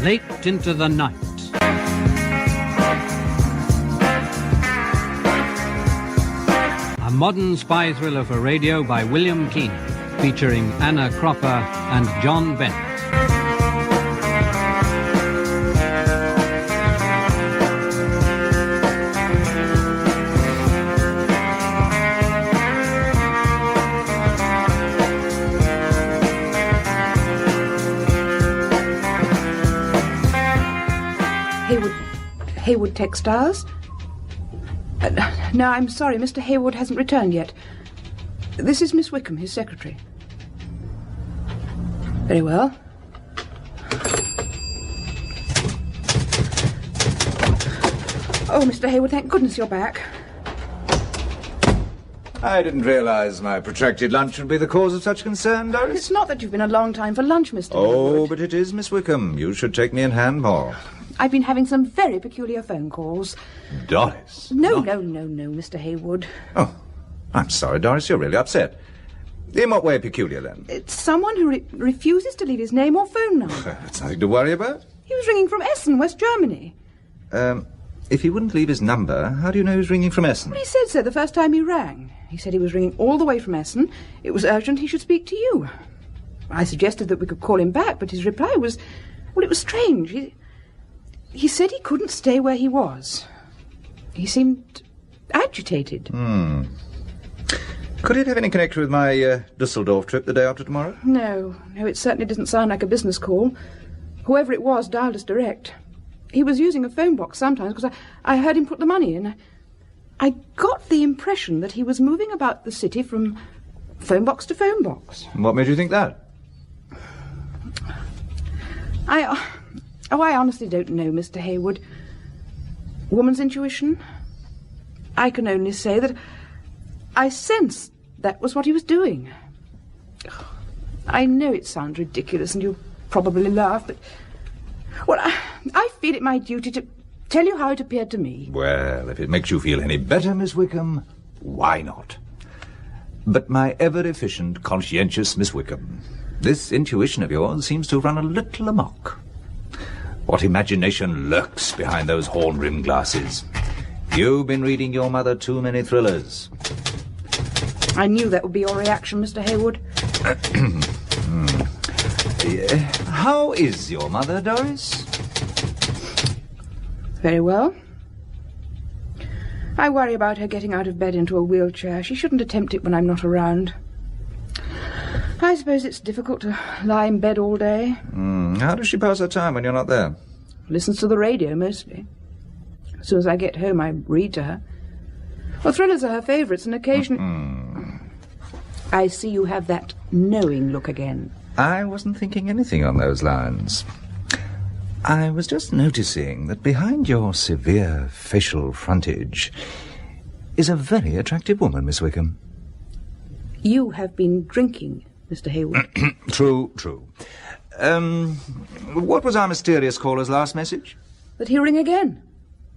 late into the night. A modern spy thriller for radio by William Keenan, featuring Anna Cropper and John Bennett. Hayward Textiles? No, I'm sorry, Mr. Hayward hasn't returned yet. This is Miss Wickham, his secretary. Very well. Oh, Mr. Hayward, thank goodness you're back. I didn't realise my protracted lunch would be the cause of such concern, Doris. It's not that you've been a long time for lunch, Mr. Oh, Hayward. but it is, Miss Wickham. You should take me in hand more. I've been having some very peculiar phone calls. Doris? No, Mr. Hayward. Oh, I'm sorry, Doris. You're really upset. In what way peculiar, then? It's someone who refuses to leave his name or phone number. That's nothing to worry about. He was ringing from Essen, West Germany. If he wouldn't leave his number, how do you know he was ringing from Essen? Well, he said so the first time he rang. He said he was ringing all the way from Essen. It was urgent he should speak to you. I suggested that we could call him back, but his reply was... Well, it was strange. He said he couldn't stay where he was. He seemed agitated. Could it have any connection with my Dusseldorf trip the day after tomorrow? No, it certainly didn't sound like a business call. Whoever it was dialed us direct. He was using a phone box sometimes because I heard him put the money in. I got the impression that he was moving about the city from phone box to phone box. What made you think that? I honestly don't know, Mr. Hayward. Woman's intuition? I can only say that I sensed that was what he was doing. I know it sounds ridiculous and you'll probably laugh, but... Well, I feel it my duty to tell you how it appeared to me. Well, if it makes you feel any better, Miss Wickham, why not? But my ever-efficient, conscientious Miss Wickham, this intuition of yours seems to have run a little amok. What imagination lurks behind those horn-rimmed glasses? You've been reading your mother too many thrillers. I knew that would be your reaction, Mr. Hayward. How is your mother, Doris? Very well. I worry about her getting out of bed into a wheelchair. She shouldn't attempt it when I'm not around. I suppose it's difficult to lie in bed all day. How does she pass her time when you're not there? Listens to the radio, mostly. As soon as I get home, I read to her. Well, thrillers are her favourites, and occasionally... I see you have that knowing look again. I wasn't thinking anything on those lines. I was just noticing that behind your severe facial frontage is a very attractive woman, Miss Wickham. You have been drinking, Mr. Hayward. True. What was our mysterious caller's last message? That he'll ring again.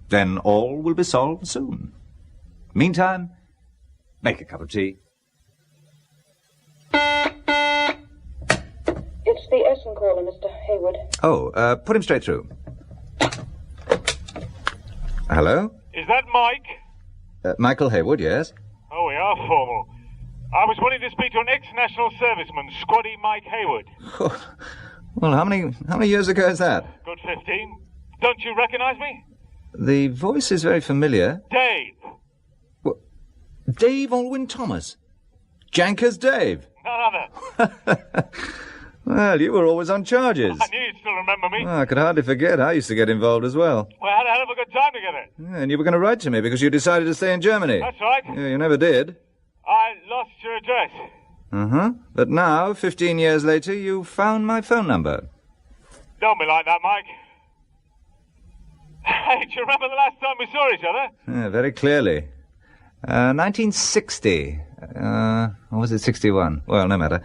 Then all will be solved soon. Meantime, make a cup of tea. It's the Essen caller, Mr. Hayward. Oh, put him straight through. Hello? Is that Mike? Michael Hayward, yes. Oh, we are formal. I was wanting to speak to an ex-national serviceman, Squaddy Mike Hayward. Well, how many years ago is that? Good 15. Don't you recognise me? The voice is very familiar. Dave. What? Dave Owen Thomas? Janker's Dave? None other. Well, you were always on charges. I knew you'd still remember me. I could hardly forget. I used to get involved as well. We had a hell of a good time together. Yeah, and you were going to write to me because you decided to stay in Germany. That's right. Yeah, you never did. I lost your address. But now, 15 years later, you found my phone number. Don't be like that, Mike. Hey, do you remember the last time we saw each other? Yeah, very clearly. 1960. Or was it 61? Well, no matter.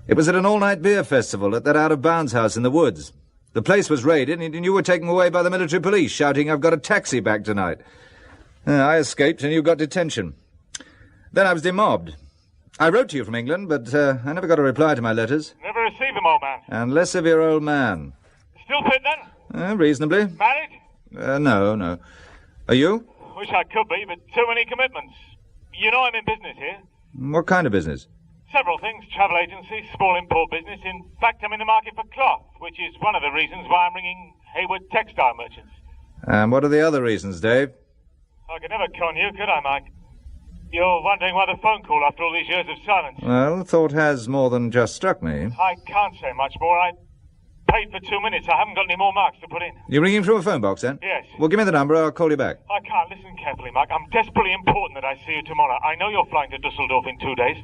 It was at an all-night beer festival at that out-of-bounds house in the woods. The place was raided, and you were taken away by the military police, shouting, "I've got a taxi back tonight." I escaped, and you got detention. Then I was demobbed. I wrote to you from England, but I never got a reply to my letters. Never received them, old man. And less of your old man. Still fit then? Reasonably. Married? No. Are you? Wish I could be, but too many commitments. You know I'm in business here. What kind of business? Several things. Travel agency, small import business. In fact, I'm in the market for cloth, which is one of the reasons why I'm ringing Hayward textile merchants. And what are the other reasons, Dave? I could never con you, could I, Mike? You're wondering why the phone call after all these years of silence. Well, thought has more than just struck me. I can't say much more. I paid for 2 minutes. I haven't got any more marks to put in. You're ringing from a phone box, then? Yes. Well, give me the number. I'll call you back. I can't. Listen carefully, Mike. I'm desperately important that I see you tomorrow. I know you're flying to Dusseldorf in 2 days.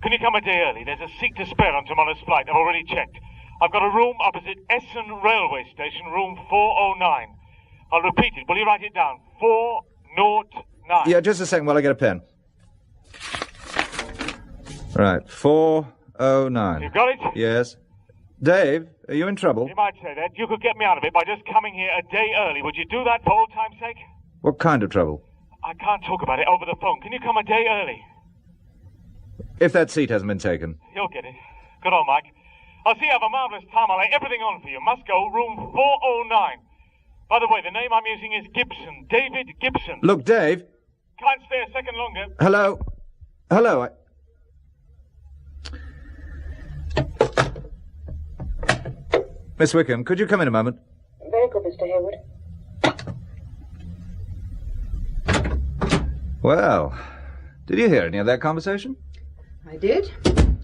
Can you come a day early? There's a seat to spare on tomorrow's flight. I've already checked. I've got a room opposite Essen Railway Station, room 409. I'll repeat it. Will you write it down? 409. Yeah, just a second while I get a pen. Right, 409. You got it? Yes. Dave, are you in trouble? You might say that. You could get me out of it by just coming here a day early. Would you do that for old time's sake? What kind of trouble? I can't talk about it over the phone. Can you come a day early? If that seat hasn't been taken. You'll get it. Good on, Mike. I'll see you have a marvellous time. I'll lay everything on for you. Must go, room 409. By the way, the name I'm using is Gibson. David Gibson. Look, Dave. Can't stay a second longer. Hello. Miss Wickham, could you come in a moment? Very good, Mr. Hayward. Well, did you hear any of that conversation? I did,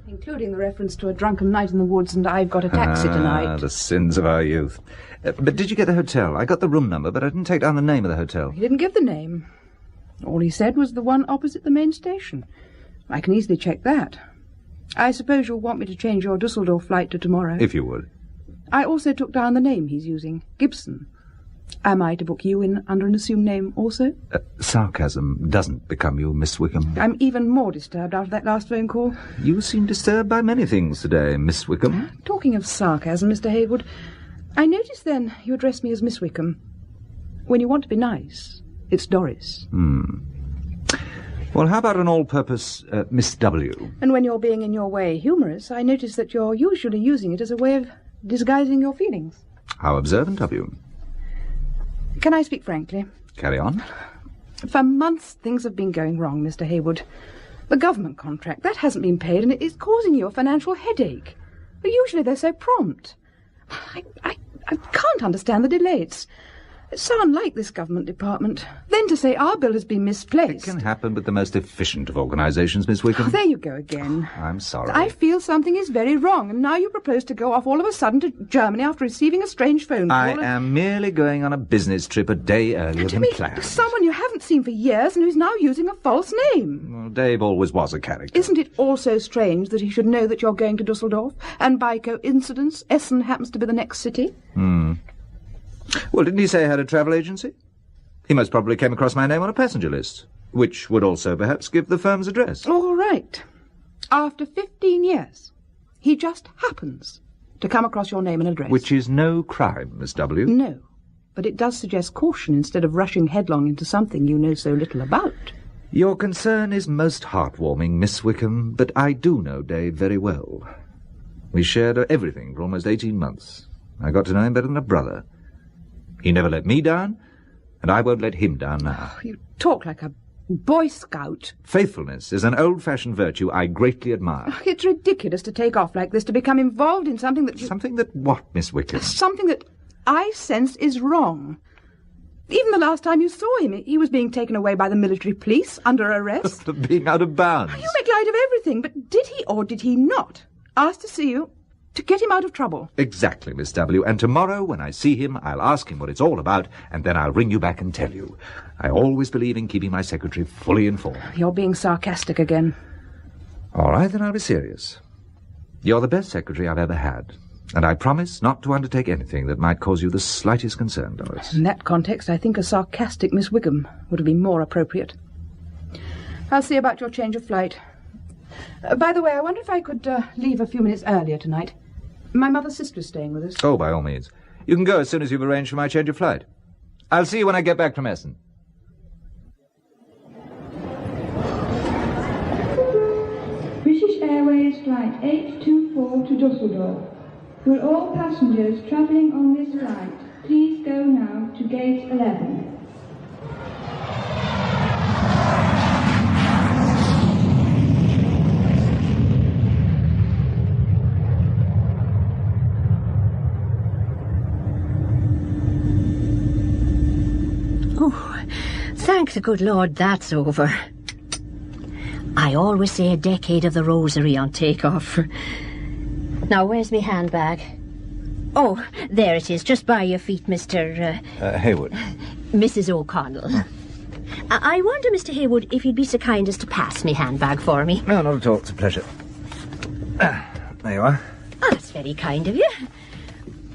including the reference to a drunken night in the woods and I've got a taxi tonight. The sins of our youth. But did you get the hotel? I got the room number, but I didn't take down the name of the hotel. He didn't give the name. All he said was the one opposite the main station. I can easily check that. I suppose you'll want me to change your Dusseldorf flight to tomorrow. If you would. I also took down the name he's using, Gibson. Am I to book you in under an assumed name also? Sarcasm doesn't become you, Miss Wickham. I'm even more disturbed after that last phone call. You seem disturbed by many things today, Miss Wickham. Talking of sarcasm, Mr. Hayward, I noticed then you address me as Miss Wickham. When you want to be nice, it's Doris. Well, how about an all-purpose Miss W? And when you're being in your way humorous, I notice that you're usually using it as a way of disguising your feelings. How observant of you. Can I speak frankly? Carry on. For months, things have been going wrong, Mr. Hayward. The government contract, that hasn't been paid, and it is causing you a financial headache. But usually they're so prompt. I can't understand the delay. It's so unlike this government department. Then to say our bill has been misplaced. It can happen with the most efficient of organisations, Miss Wickham. Oh, there you go again. I'm sorry. I feel something is very wrong, and now you propose to go off all of a sudden to Germany after receiving a strange phone call. I am merely going on a business trip a day earlier than planned. Someone you haven't seen for years and who's now using a false name. Well, Dave always was a character. Isn't it also strange that he should know that you're going to Dusseldorf, and by coincidence, Essen happens to be the next city? Well, didn't he say he had a travel agency? He most probably came across my name on a passenger list, which would also perhaps give the firm's address. All right. After 15 years, he just happens to come across your name and address. Which is no crime, Miss W. No, but it does suggest caution instead of rushing headlong into something you know so little about. Your concern is most heartwarming, Miss Wickham, but I do know Dave very well. We shared everything for almost 18 months. I got to know him better than a brother. He never let me down, and I won't let him down now. Oh, you talk like a Boy Scout. Faithfulness is an old-fashioned virtue I greatly admire. Oh, it's ridiculous to take off like this, to become involved in something that... Something that what, Miss Wickham? Something that I sense is wrong. Even the last time you saw him, he was being taken away by the military police under arrest. For being out of bounds. You make light of everything, but did he or did he not ask to see you to get him out of trouble? Exactly, Miss W. And tomorrow, when I see him, I'll ask him what it's all about, and then I'll ring you back and tell you. I always believe in keeping my secretary fully informed. You're being sarcastic again. All right, then I'll be serious. You're the best secretary I've ever had, and I promise not to undertake anything that might cause you the slightest concern, Doris. In that context, I think a sarcastic Miss Wickham would have been more appropriate. I'll see about your change of flight. By the way, I wonder if I could leave a few minutes earlier tonight. My mother's sister's staying with us. Oh, by all means. You can go as soon as you've arranged for my change of flight. I'll see you when I get back from Essen. British Airways Flight 824 to Dusseldorf. Will all passengers travelling on this flight please go now to gate 11? Oh, thank the good Lord that's over. I always say a decade of the rosary on takeoff. Now, where's my handbag? Oh, there it is, just by your feet, Mr... Hayward. Mrs. O'Connell. I wonder, Mr. Hayward, if you'd be so kind as to pass me handbag for me. No, not at all. It's a pleasure. There you are. Oh, that's very kind of you.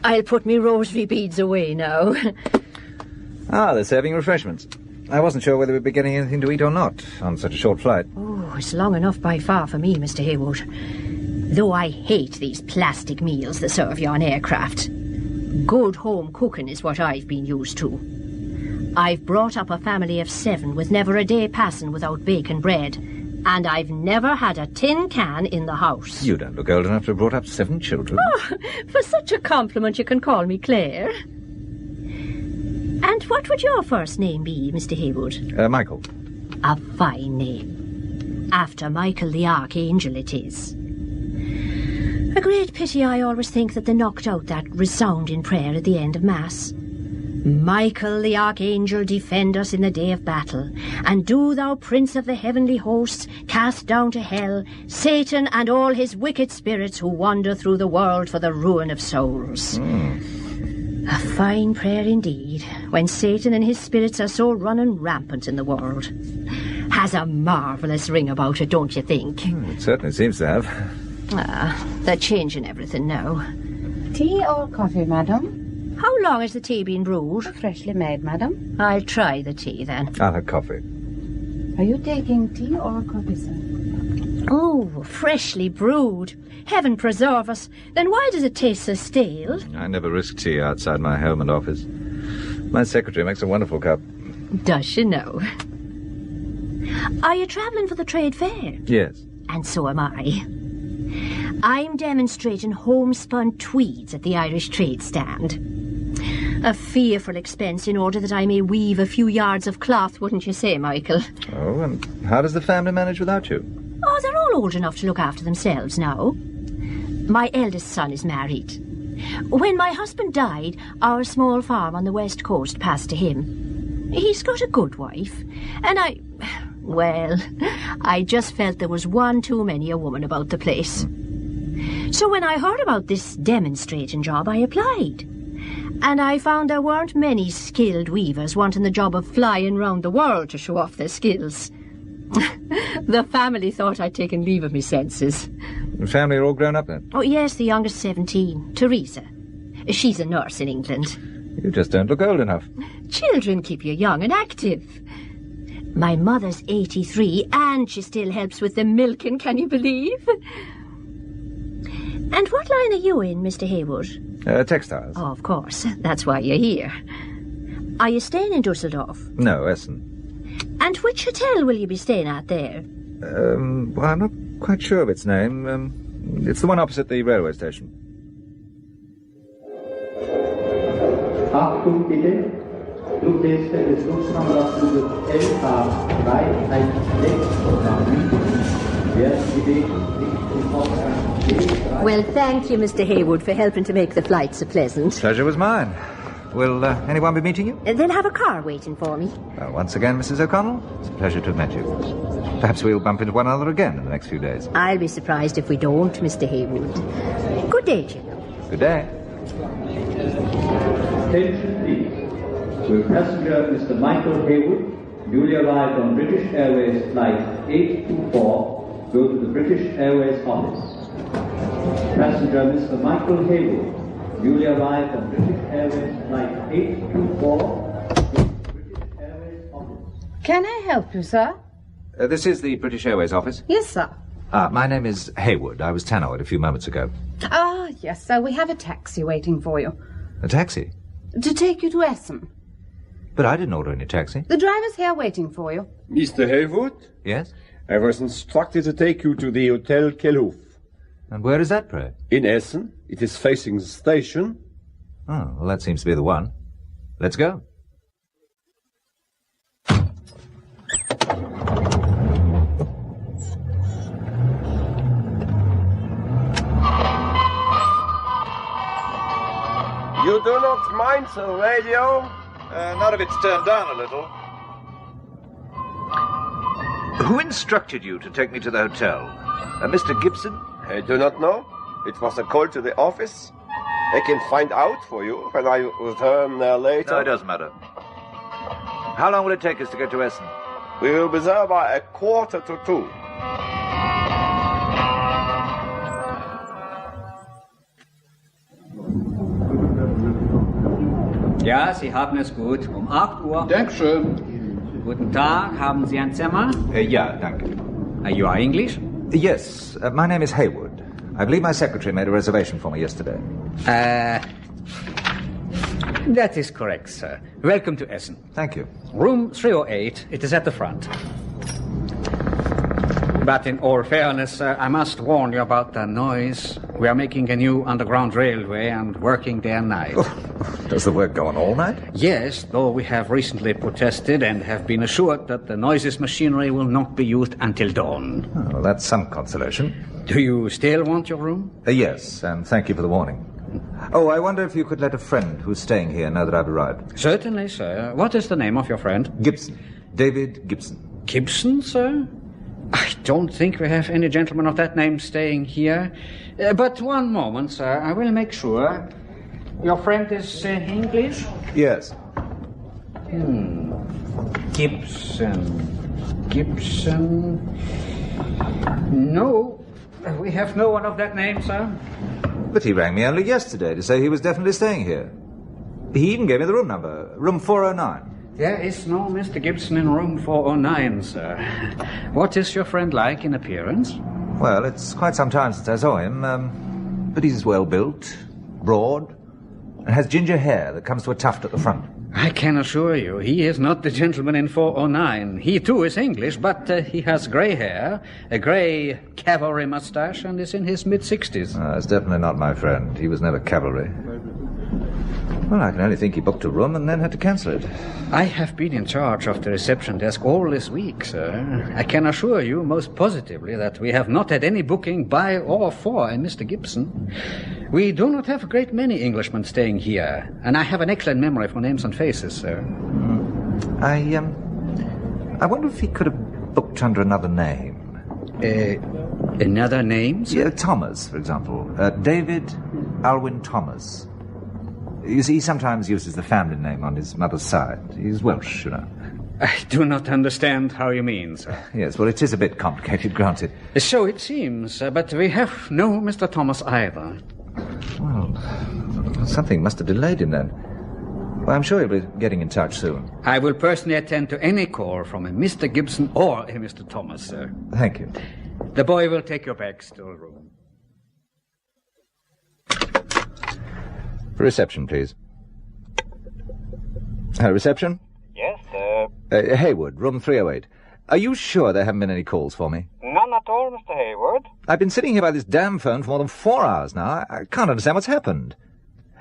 I'll put me rosary beads away now. Ah, they're serving refreshments. I wasn't sure whether we'd be getting anything to eat or not on such a short flight. Oh, it's long enough by far for me, Mr. Hayward. Though I hate these plastic meals that serve you on aircraft. Good home cooking is what I've been used to. I've brought up a family of 7 with never a day passing without bacon bread. And I've never had a tin can in the house. You don't look old enough to have brought up 7 children. Oh, for such a compliment you can call me Claire. And what would your first name be, Mr. Hayward? Michael. A fine name. After Michael the Archangel it is. A great pity I always think that they knocked out that resounding prayer at the end of Mass. Michael the Archangel, defend us in the day of battle, and do thou, Prince of the heavenly hosts, cast down to hell Satan and all his wicked spirits who wander through the world for the ruin of souls. A fine prayer indeed, when Satan and his spirits are so running rampant in the world. Has a marvellous ring about it, don't you think? It certainly seems to have. Ah, they're changing everything now. Tea or coffee, madam? How long has the tea been brewed? Freshly made, madam. I'll try the tea, then. I'll have coffee. Are you taking tea or coffee, sir? Oh, freshly brewed. Heaven preserve us. Then why does it taste so stale? I never risk tea outside my home and office. My secretary makes a wonderful cup. Does she know? Are you travelling for the trade fair? Yes. And so am I. I'm demonstrating homespun tweeds at the Irish trade stand. A fearful expense in order that I may weave a few yards of cloth, wouldn't you say, Michael? Oh, and how does the family manage without you? Oh, they're all old enough to look after themselves now. My eldest son is married. When my husband died, our small farm on the west coast passed to him. He's got a good wife, and I just felt there was one too many a woman about the place. So when I heard about this demonstrating job, I applied. And I found there weren't many skilled weavers wanting the job of flying round the world to show off their skills. The family thought I'd taken leave of me senses. The family are all grown up then? Oh, yes, the youngest 17, Teresa. She's a nurse in England. You just don't look old enough. Children keep you young and active. My mother's 83, and she still helps with the milking, can you believe? And what line are you in, Mr. Hayward? Textiles. Oh, of course. That's why you're here. Are you staying in Dusseldorf? No, Essen. And which hotel will you be staying at there? Well, I'm not quite sure of its name. It's the one opposite the railway station. Achtung bitte, Fluggäste des Lufthansa-Fluges LH316 nach München werden gebeten, nicht im Ausgang. Well, thank you, Mr. Hayward, for helping to make the flight so pleasant. Pleasure was mine. Will anyone be meeting you? They'll have a car waiting for me. Well, once again, Mrs. O'Connell, it's a pleasure to have met you. Perhaps we'll bump into one another again in the next few days. I'll be surprised if we don't, Mr. Hayward. Good day to you. Good day. Attention please. Will passenger Mr. Michael Hayward, newly arrived on British Airways Flight 824, go to the British Airways office. Passenger Mr. Michael Hayward, newly arrived on British Airways Flight 824, go to the British Airways office. Can I help you, sir? This is the British Airways office. Yes, sir. My name is Hayward. I was tannoyed a few moments ago. Ah, yes, sir. We have a taxi waiting for you. A taxi? To take you to Essen. But I didn't order any taxi. The driver's here waiting for you. Mr. Hayward? Yes? I was instructed to take you to the Hotel Kelhof. And where is that, pray? In Essen. It is facing the station. Oh, well, that seems to be the one. Let's go. You do not mind the radio? Not if it's turned down a little. Who instructed you to take me to the hotel? Mr. Gibson? I do not know. It was a call to the office. I can find out for you when I return later. No, it doesn't matter. How long will it take us to get to Essen? We will be there by 1:45. Ja, Sie haben es gut. 8 Uhr. Dankeschön. Guten Tag. Haben Sie ein Zimmer? Yeah, danke. You are English? Yes, my name is Hayward. I believe my secretary made a reservation for me yesterday. That is correct, sir. Welcome to Essen. Thank you. Room 308. It is at the front. But in all fairness, sir, I must warn you about the noise. We are making a new underground railway and working day and night. Does the work go on all night? Yes, though we have recently protested and have been assured that the noiseless machinery will not be used until dawn. Oh, well, that's some consolation. Do you still want your room? Yes, and thank you for the warning. Oh, I wonder if you could let a friend who's staying here know that I've arrived. Certainly, sir. What is the name of your friend? Gibson. David Gibson. Gibson, sir? I don't think we have any gentleman of that name staying here. But one moment, sir. I will make sure. Your friend is English? Yes. Gibson. No, we have no one of that name, sir. But he rang me only yesterday to say he was definitely staying here. He even gave me the room number, room 409. There is no Mr. Gibson in room 409, sir. What is your friend like in appearance? Well, it's quite some time since I saw him, but he's well-built, broad, and has ginger hair that comes to a tuft at the front. I can assure you, he is not the gentleman in 409. He, too, is English, but he has grey hair, a grey cavalry moustache, and is in his mid-60s. It's definitely not my friend. He was never cavalry. Well, I can only think he booked a room and then had to cancel it. I have been in charge of the reception desk all this week, sir. I can assure you most positively that we have not had any booking by or for a Mr. Gibson. We do not have a great many Englishmen staying here, and I have an excellent memory for names and faces, sir. I wonder if he could have booked under another name. Another name, sir? Yeah, Thomas, for example. David Owen Thomas. You see, he sometimes uses the family name on his mother's side. He's Welsh, you know. I do not understand how you mean, sir. Yes, well, it is a bit complicated, granted. So it seems, but we have no Mr. Thomas either. Well, something must have delayed him then. Well, I'm sure he'll be getting in touch soon. I will personally attend to any call from a Mr. Gibson or a Mr. Thomas, sir. Thank you. The boy will take your bags to a room. Reception, please. Reception? Yes, sir. Hayward, room 308. Are you sure there haven't been any calls for me? None at all, Mr. Hayward. I've been sitting here by this damn phone for more than 4 hours now. I can't understand what's happened.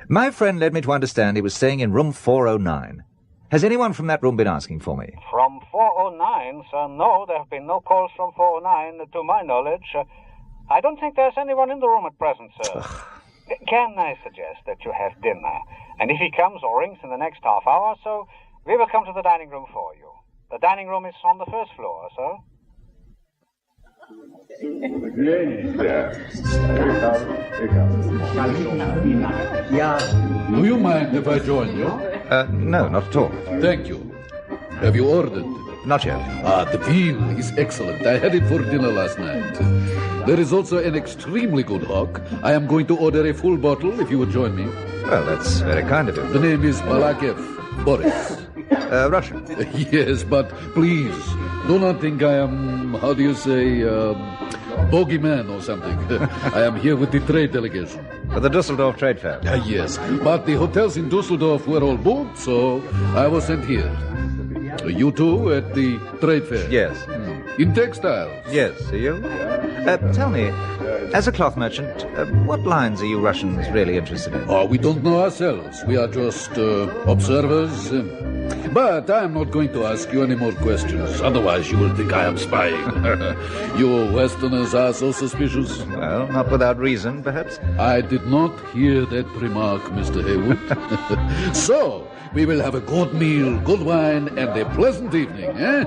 My friend led me to understand he was staying in room 409. Has anyone from that room been asking for me? From 409, sir, no, there have been no calls from 409, to my knowledge. I don't think there's anyone in the room at present, sir. Can I suggest that you have dinner? And if he comes or rings in the next half hour or so, we will come to the dining room for you. The dining room is on the first floor, sir. Do you mind if I join you? No, not at all. Thank you. Have you ordered? Not yet. The veal is excellent. I had it for dinner last night. There is also an extremely good hock. I am going to order a full bottle if you would join me. Well, that's very kind of you. The name is Balakev. Boris. Russian? Yes, but please, do not think I am, how do you say, bogeyman or something. I am here with the trade delegation. For the Dusseldorf Trade Fair? Yes, but the hotels in Dusseldorf were all booked, so I was sent here. You too at the trade fair? Yes. in textiles. Yes, are you? Tell me, as a cloth merchant, what lines are you Russians really interested in? Oh, we don't know ourselves. We are just observers. But I am not going to ask you any more questions. Otherwise, you will think I am spying. You Westerners are so suspicious. Well, not without reason, perhaps. I did not hear that remark, Mr. Hayward. So, we will have a good meal, good wine, and a pleasant evening, eh?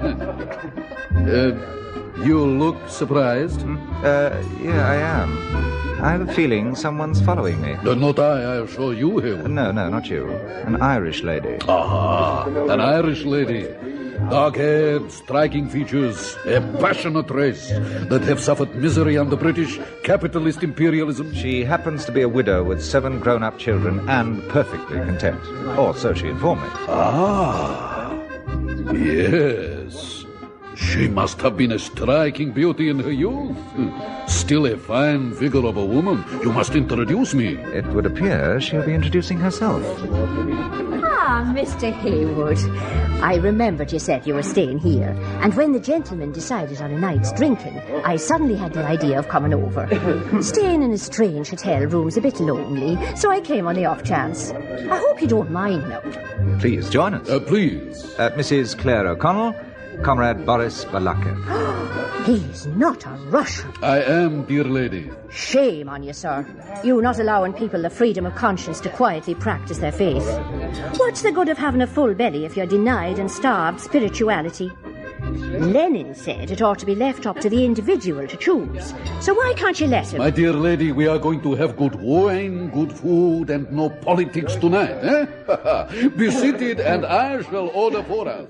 You look surprised? Yeah, I am. I have a feeling someone's following me. Not I assure you, Hayward. No, not you. An Irish lady. Aha, an Irish lady. Dark hair, striking features, a passionate race that have suffered misery under British capitalist imperialism. She happens to be a widow with 7 grown-up children and perfectly content. Or so she informed me. Ah, yes. She must have been a striking beauty in her youth. Still a fine figure of a woman. You must introduce me. It would appear she'll be introducing herself. Ah, Mr. Hayward. I remembered you said you were staying here, and when the gentlemen decided on a night's drinking, I suddenly had the idea of coming over. Staying in a strange hotel room's a bit lonely, so I came on the off chance. I hope you don't mind now. Please join us. Please. Mrs. Claire O'Connell, Comrade Boris Balakev. He's not a Russian. I am, dear lady. Shame on you, sir. You not allowing people the freedom of conscience to quietly practice their faith. What's the good of having a full belly if you're denied and starved spirituality? Lenin said it ought to be left up to the individual to choose. So why can't you let him? My dear lady, we are going to have good wine, good food, and no politics tonight, eh? Be seated and I shall order for us.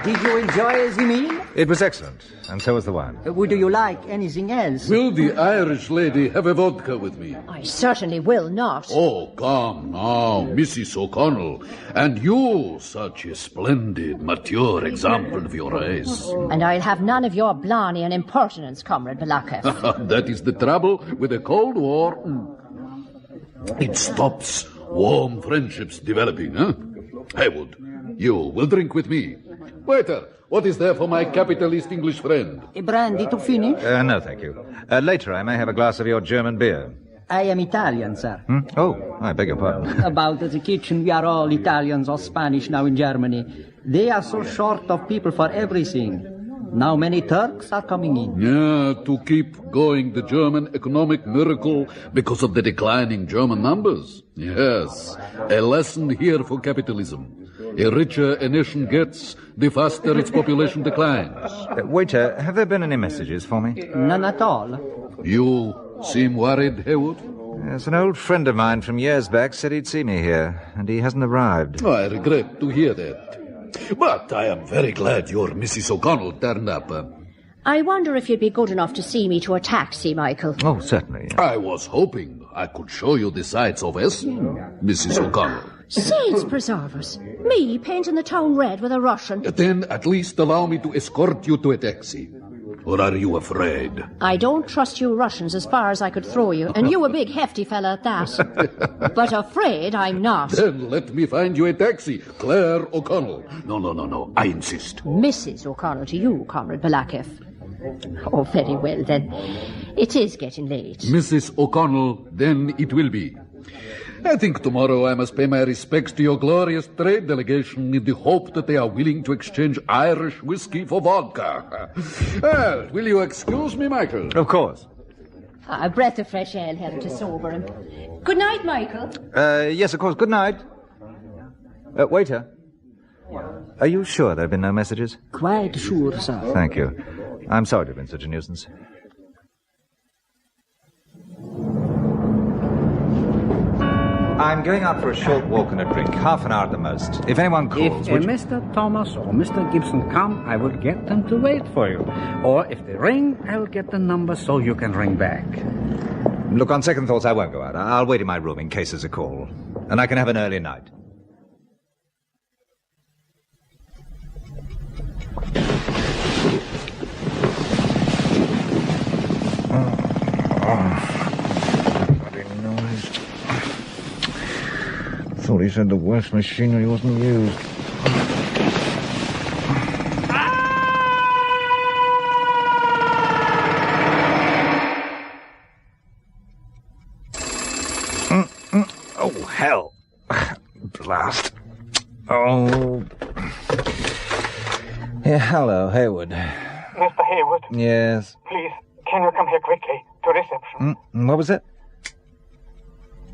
Did you enjoy the meal? It was excellent, and so was the wine. Would you like anything else? Will the Irish lady have a vodka with me? I certainly will not. Oh, come now, Mrs. O'Connell. And you, such a splendid, mature example of your race. And I'll have none of your blarney and impertinence, Comrade Balakev. That is the trouble with the Cold War. It stops warm friendships developing, huh? Haywood, you will drink with me. Waiter, what is there for my capitalist English friend? A brandy to finish? No, thank you. Later I may have a glass of your German beer. I am Italian, sir. Oh, I beg your pardon. About the kitchen, we are all Italians or Spanish now in Germany. They are so short of people for everything. Now many Turks are coming in. Yeah, to keep going the German economic miracle because of the declining German numbers. Yes, a lesson here for capitalism. The richer a nation gets, the faster its population declines. Waiter, have there been any messages for me? None at all. You seem worried, Hayward? Yes, an old friend of mine from years back said he'd see me here, and he hasn't arrived. Oh, I regret to hear that. But I am very glad your Mrs. O'Connell turned up. I wonder if you'd be good enough to see me to a taxi, Michael. Oh, certainly. I was hoping I could show you the sights of Essen, Mrs. O'Connell. Saints preserve us. Me painting the town red with a Russian. Then at least allow me to escort you to a taxi. Or are you afraid? I don't trust you Russians as far as I could throw you, and you a big hefty fella at that. But afraid I'm not. Then let me find you a taxi. Claire O'Connell. No, I insist. Mrs. O'Connell to you, Comrade Balakev. Oh, very well, then. It is getting late. Mrs. O'Connell, then it will be. I think tomorrow I must pay my respects to your glorious trade delegation in the hope that they are willing to exchange Irish whiskey for vodka. Well, will you excuse me, Michael? Of course. A breath of fresh air helped to sober him. Good night, Michael. Yes, of course. Good night. Waiter. Are you sure there have been no messages? Quite sure, sir. Thank you. I'm sorry to have been such a nuisance. I'm going out for a short walk and a drink, half an hour at the most. If anyone calls... If Mr. Thomas or Mr. Gibson come, I will get them to wait for you. Or if they ring, I will get the number so you can ring back. Look, on second thoughts, I won't go out. I'll wait in my room in case there's a call. And I can have an early night. Bloody noise. thought he said the worst machinery wasn't used. Oh, hell. Blast. Oh. Yeah, hello, Hayward. Mr. Hayward? Yes. Please, can you come here quickly to reception? What was it?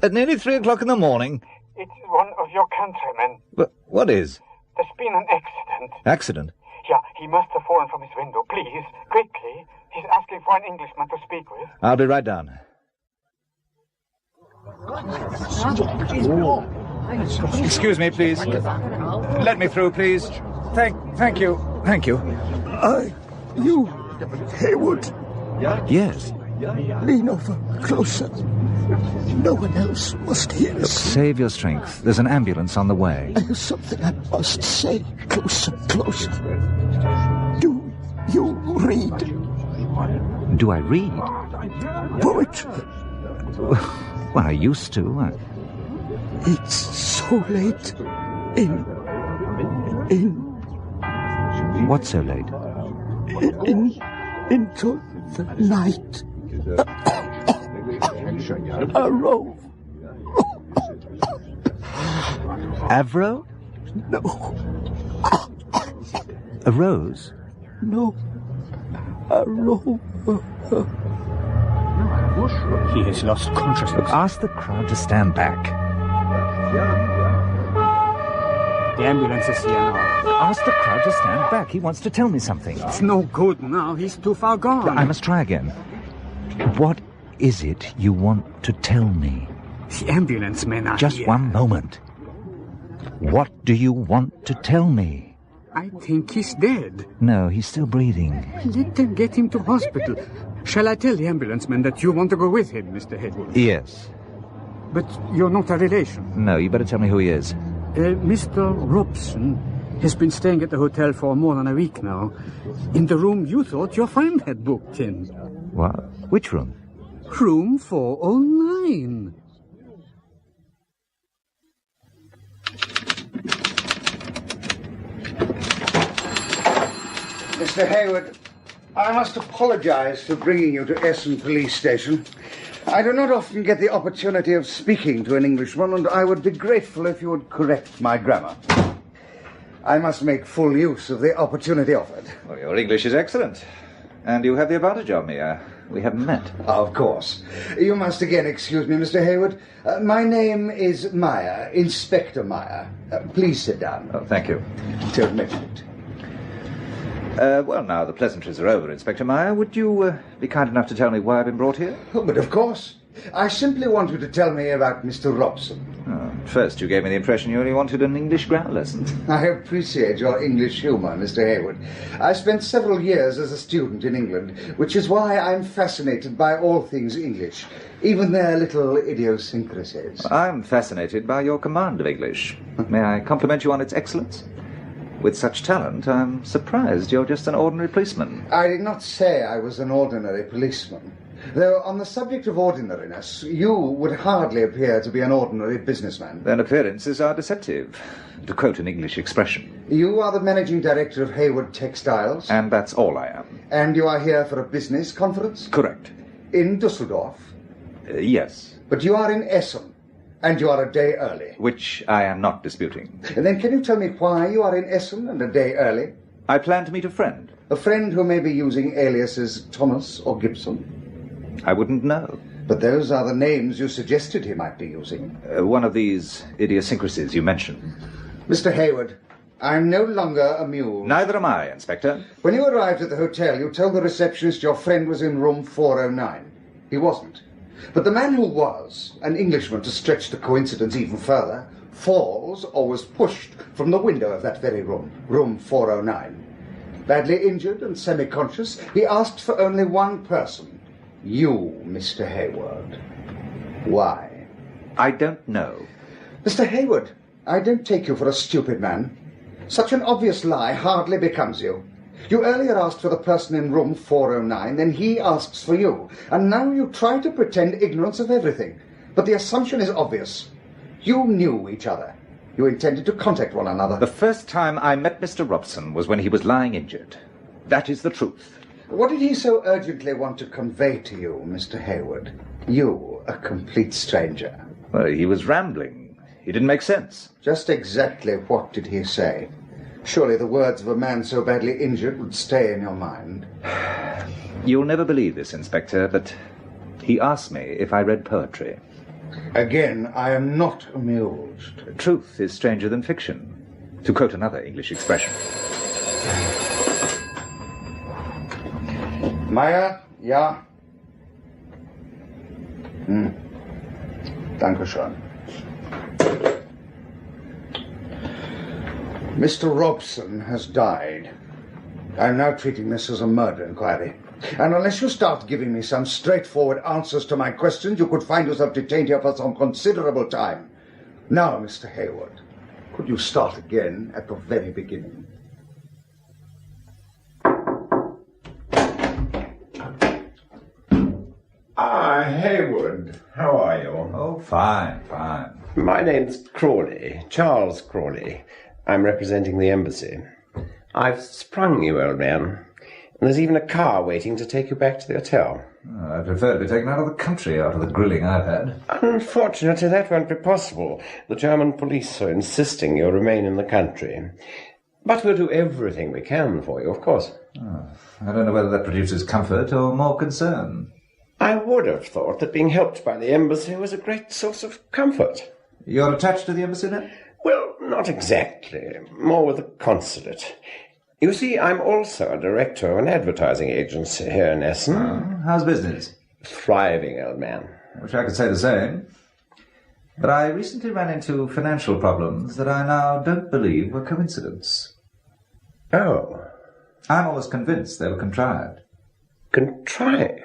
At nearly 3 o'clock in the morning? It's one of your countrymen. What is? There's been an accident. Accident? Yeah, he must have fallen from his window. Please, quickly. He's asking for an Englishman to speak with. I'll be right down. Excuse me, please. Let me through, please. Thank you. Thank you. You, Hayward. Yes. Lean over closer. No one else must hear us. Save your strength. There's an ambulance on the way. There's something I must say. Closer. Do you read? Do I read? Poetry. Well, I used to. It's so late. In. What's so late? Into the night. A rose. Avro? No. A rose? No. A rose. He has lost consciousness. Ask the crowd to stand back. The ambulance is here now. Ask the crowd to stand back. He wants to tell me something. It's no good now. He's too far gone. I must try again. What is it you want to tell me? The ambulance men are Just here. one moment. What do you want to tell me? I think he's dead. No, he's still breathing. Let them get him to hospital. Shall I tell the ambulance man that you want to go with him, Mr. Hayward? Yes. But you're not a relation. No, you better tell me who he is. Mr. Robson has been staying at the hotel for more than a week now. In the room you thought your friend had booked in. What? Which room? Room 409. Mr. Hayward, I must apologize for bringing you to Essen Police Station. I do not often get the opportunity of speaking to an Englishman, and I would be grateful if you would correct my grammar. I must make full use of the opportunity offered. Well, your English is excellent. And you have the advantage of me. We haven't met. Of course. You must again excuse me, Mr. Hayward. My name is Meyer, Inspector Meyer. Please sit down. Oh, thank you. Don't mention it. Well, now the pleasantries are over, Inspector Meyer. Would you be kind enough to tell me why I've been brought here? Oh, but of course. I simply want you to tell me about Mr. Robson. At first you gave me the impression you only wanted an English grammar lesson. I appreciate your English humour, Mr. Hayward. I spent several years as a student in England, which is why I'm fascinated by all things English, even their little idiosyncrasies. I'm fascinated by your command of English. May I compliment you on its excellence? With such talent, I'm surprised you're just an ordinary policeman. I did not say I was an ordinary policeman. Though on the subject of ordinariness, you would hardly appear to be an ordinary businessman. Then appearances are deceptive, to quote an English expression. You are the managing director of Hayward Textiles? And that's all I am. And you are here for a business conference? Correct. In Dusseldorf? Yes. But you are in Essen, and you are a day early. Which I am not disputing. And then can you tell me why you are in Essen and a day early? I plan to meet a friend. A friend who may be using aliases Thomas or Gibson? I wouldn't know. But those are the names you suggested he might be using. One of these idiosyncrasies you mentioned. Mr. Hayward, I'm no longer amused. Neither am I, Inspector. When you arrived at the hotel, you told the receptionist your friend was in room 409. He wasn't. But the man who was, an Englishman to stretch the coincidence even further, falls or was pushed from the window of that very room, room 409. Badly injured and semi-conscious, he asked for only one person. You, Mr. Hayward. Why? I don't know. Mr. Hayward, I don't take you for a stupid man. Such an obvious lie hardly becomes you. You earlier asked for the person in room 409, then he asks for you, and now you try to pretend ignorance of everything. But the assumption is obvious. You knew each other. You intended to contact one another. The first time I met Mr. Robson was when he was lying injured. That is the truth. What did he so urgently want to convey to you, Mr. Hayward? You, a complete stranger. Well, he was rambling. He didn't make sense. Just exactly what did he say? Surely the words of a man so badly injured would stay in your mind. You'll never believe this, Inspector, but he asked me if I read poetry. Again, I am not amused. Truth is stranger than fiction, to quote another English expression. Meyer, ja? Dankeschön. Mr. Robson has died. I'm now treating this as a murder inquiry. And unless you start giving me some straightforward answers to my questions, you could find yourself detained here for some considerable time. Now, Mr. Hayward, could you start again at the very beginning? Hayward, how are you? Oh, fine, fine. My name's Crawley, Charles Crawley. I'm representing the embassy. I've sprung you, old man. And there's even a car waiting to take you back to the hotel. Oh, I prefer to be taken out of the country after the grilling I've had. Unfortunately, that won't be possible. The German police are insisting you remain in the country. But we'll do everything we can for you, of course. Oh, I don't know whether that produces comfort or more concern. I would have thought that being helped by the embassy was a great source of comfort. You're attached to the embassy then? Well, not exactly. More with the consulate. You see, I'm also a director of an advertising agency here in Essen. Oh, how's business? Thriving, old man. I wish I could say the same. But I recently ran into financial problems that I now don't believe were coincidence. Oh. I'm almost convinced they were contrived. Contrived?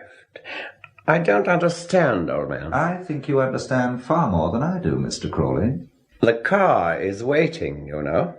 I don't understand, old man. I think you understand far more than I do, Mr. Crawley. The car is waiting, you know.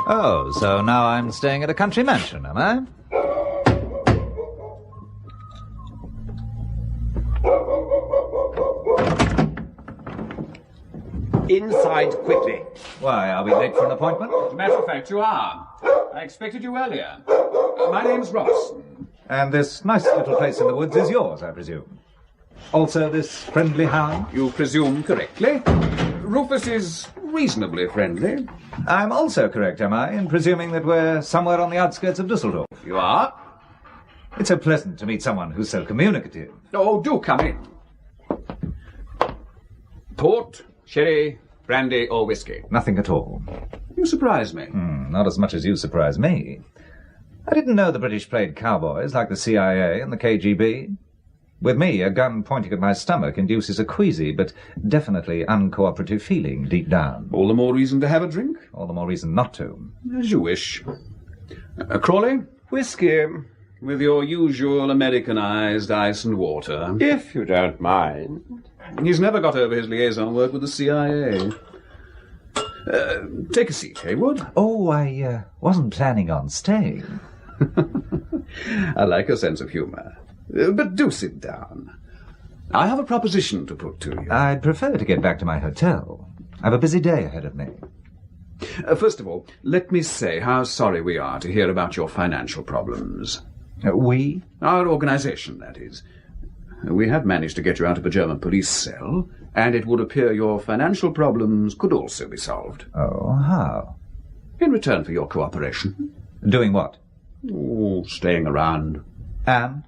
Oh, so now I'm staying at a country mansion, am I? Inside quickly. Why, are we late for an appointment? As a matter of fact, you are. I expected you earlier. My name's Robson. And this nice little place in the woods is yours, I presume. Also this friendly hound? You presume correctly. Rufus is reasonably friendly. I'm also correct, am I, in presuming that we're somewhere on the outskirts of Dusseldorf? You are? It's so pleasant to meet someone who's so communicative. Oh, do come in. Port, sherry, brandy, or whiskey? Nothing at all. You surprise me. Not as much as you surprise me. I didn't know the British played cowboys like the CIA and the KGB. With me, a gun pointing at my stomach induces a queasy but definitely uncooperative feeling deep down. All the more reason to have a drink? All the more reason not to. As you wish. Crawley? Whiskey. With your usual Americanized ice and water. If you don't mind. He's never got over his liaison work with the CIA. Take a seat, Hayward. Oh, I wasn't planning on staying. I like a sense of humour. But do sit down. I have a proposition to put to you. I'd prefer to get back to my hotel. I've a busy day ahead of me. First of all, let me say how sorry we are to hear about your financial problems. We? Our organisation, that is. We have managed to get you out of a German police cell, and it would appear your financial problems could also be solved. Oh, how? In return for your cooperation. Doing what? Oh, staying around. And?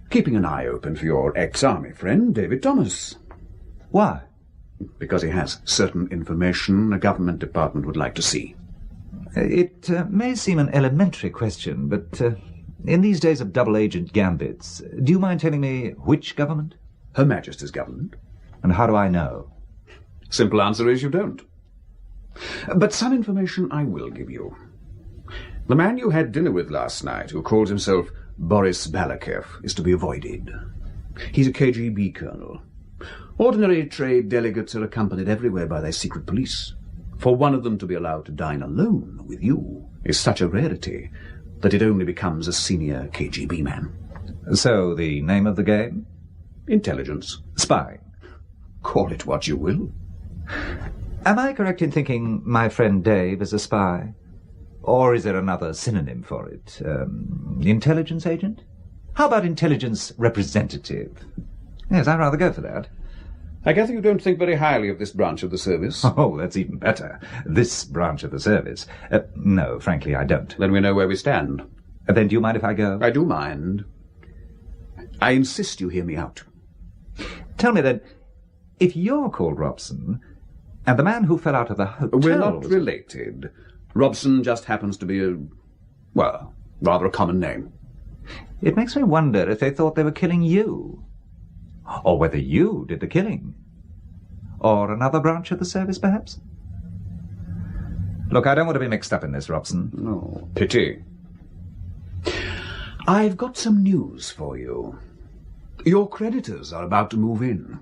Keeping an eye open for your ex-army friend, David Thomas. Why? Because he has certain information a government department would like to see. It may seem an elementary question, but in these days of double-agent gambits, do you mind telling me which government? Her Majesty's government. And how do I know? Simple answer is you don't. But some information I will give you. The man you had dinner with last night, who calls himself Boris Balakev, is to be avoided. He's a KGB colonel. Ordinary trade delegates are accompanied everywhere by their secret police. For one of them to be allowed to dine alone with you is such a rarity that it only becomes a senior KGB man. So, the name of the game? Intelligence. Spying. Call it what you will. Am I correct in thinking my friend Dave is a spy? Or is there another synonym for it? Intelligence agent? How about intelligence representative? Yes, I'd rather go for that. I gather you don't think very highly of this branch of the service. Oh, that's even better. This branch of the service. No, frankly, I don't. Then we know where we stand. Then do you mind if I go? I do mind. I insist you hear me out. Tell me then, if you're called Robson, and the man who fell out of the hotel... We're not related. Robson just happens to be rather a common name. It makes me wonder if they thought they were killing you. Or whether you did the killing. Or another branch of the service, perhaps? Look, I don't want to be mixed up in this, Robson. No, pity. I've got some news for you. Your creditors are about to move in.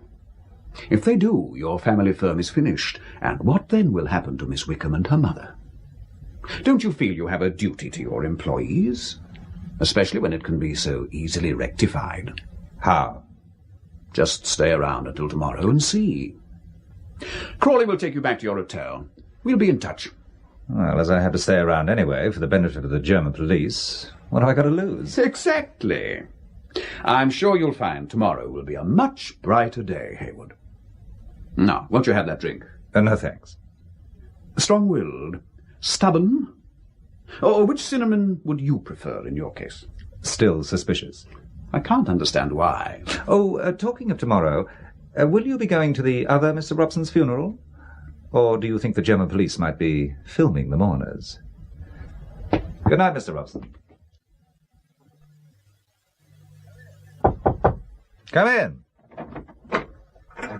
If they do, your family firm is finished, and what then will happen to Miss Wickham and her mother? Don't you feel you have a duty to your employees? Especially when it can be so easily rectified. How? Just stay around until tomorrow and see. Crawley will take you back to your hotel. We'll be in touch. Well, as I have to stay around anyway for the benefit of the German police, what have I got to lose? Exactly. I'm sure you'll find tomorrow will be a much brighter day, Hayward. Now, won't you have that drink? No, thanks. Strong-willed, stubborn, or which cinnamon would you prefer in your case? Still suspicious. I can't understand why. Oh, talking of tomorrow, will you be going to the other Mr. Robson's funeral? Or do you think the German police might be filming the mourners? Good night, Mr. Robson. Come in.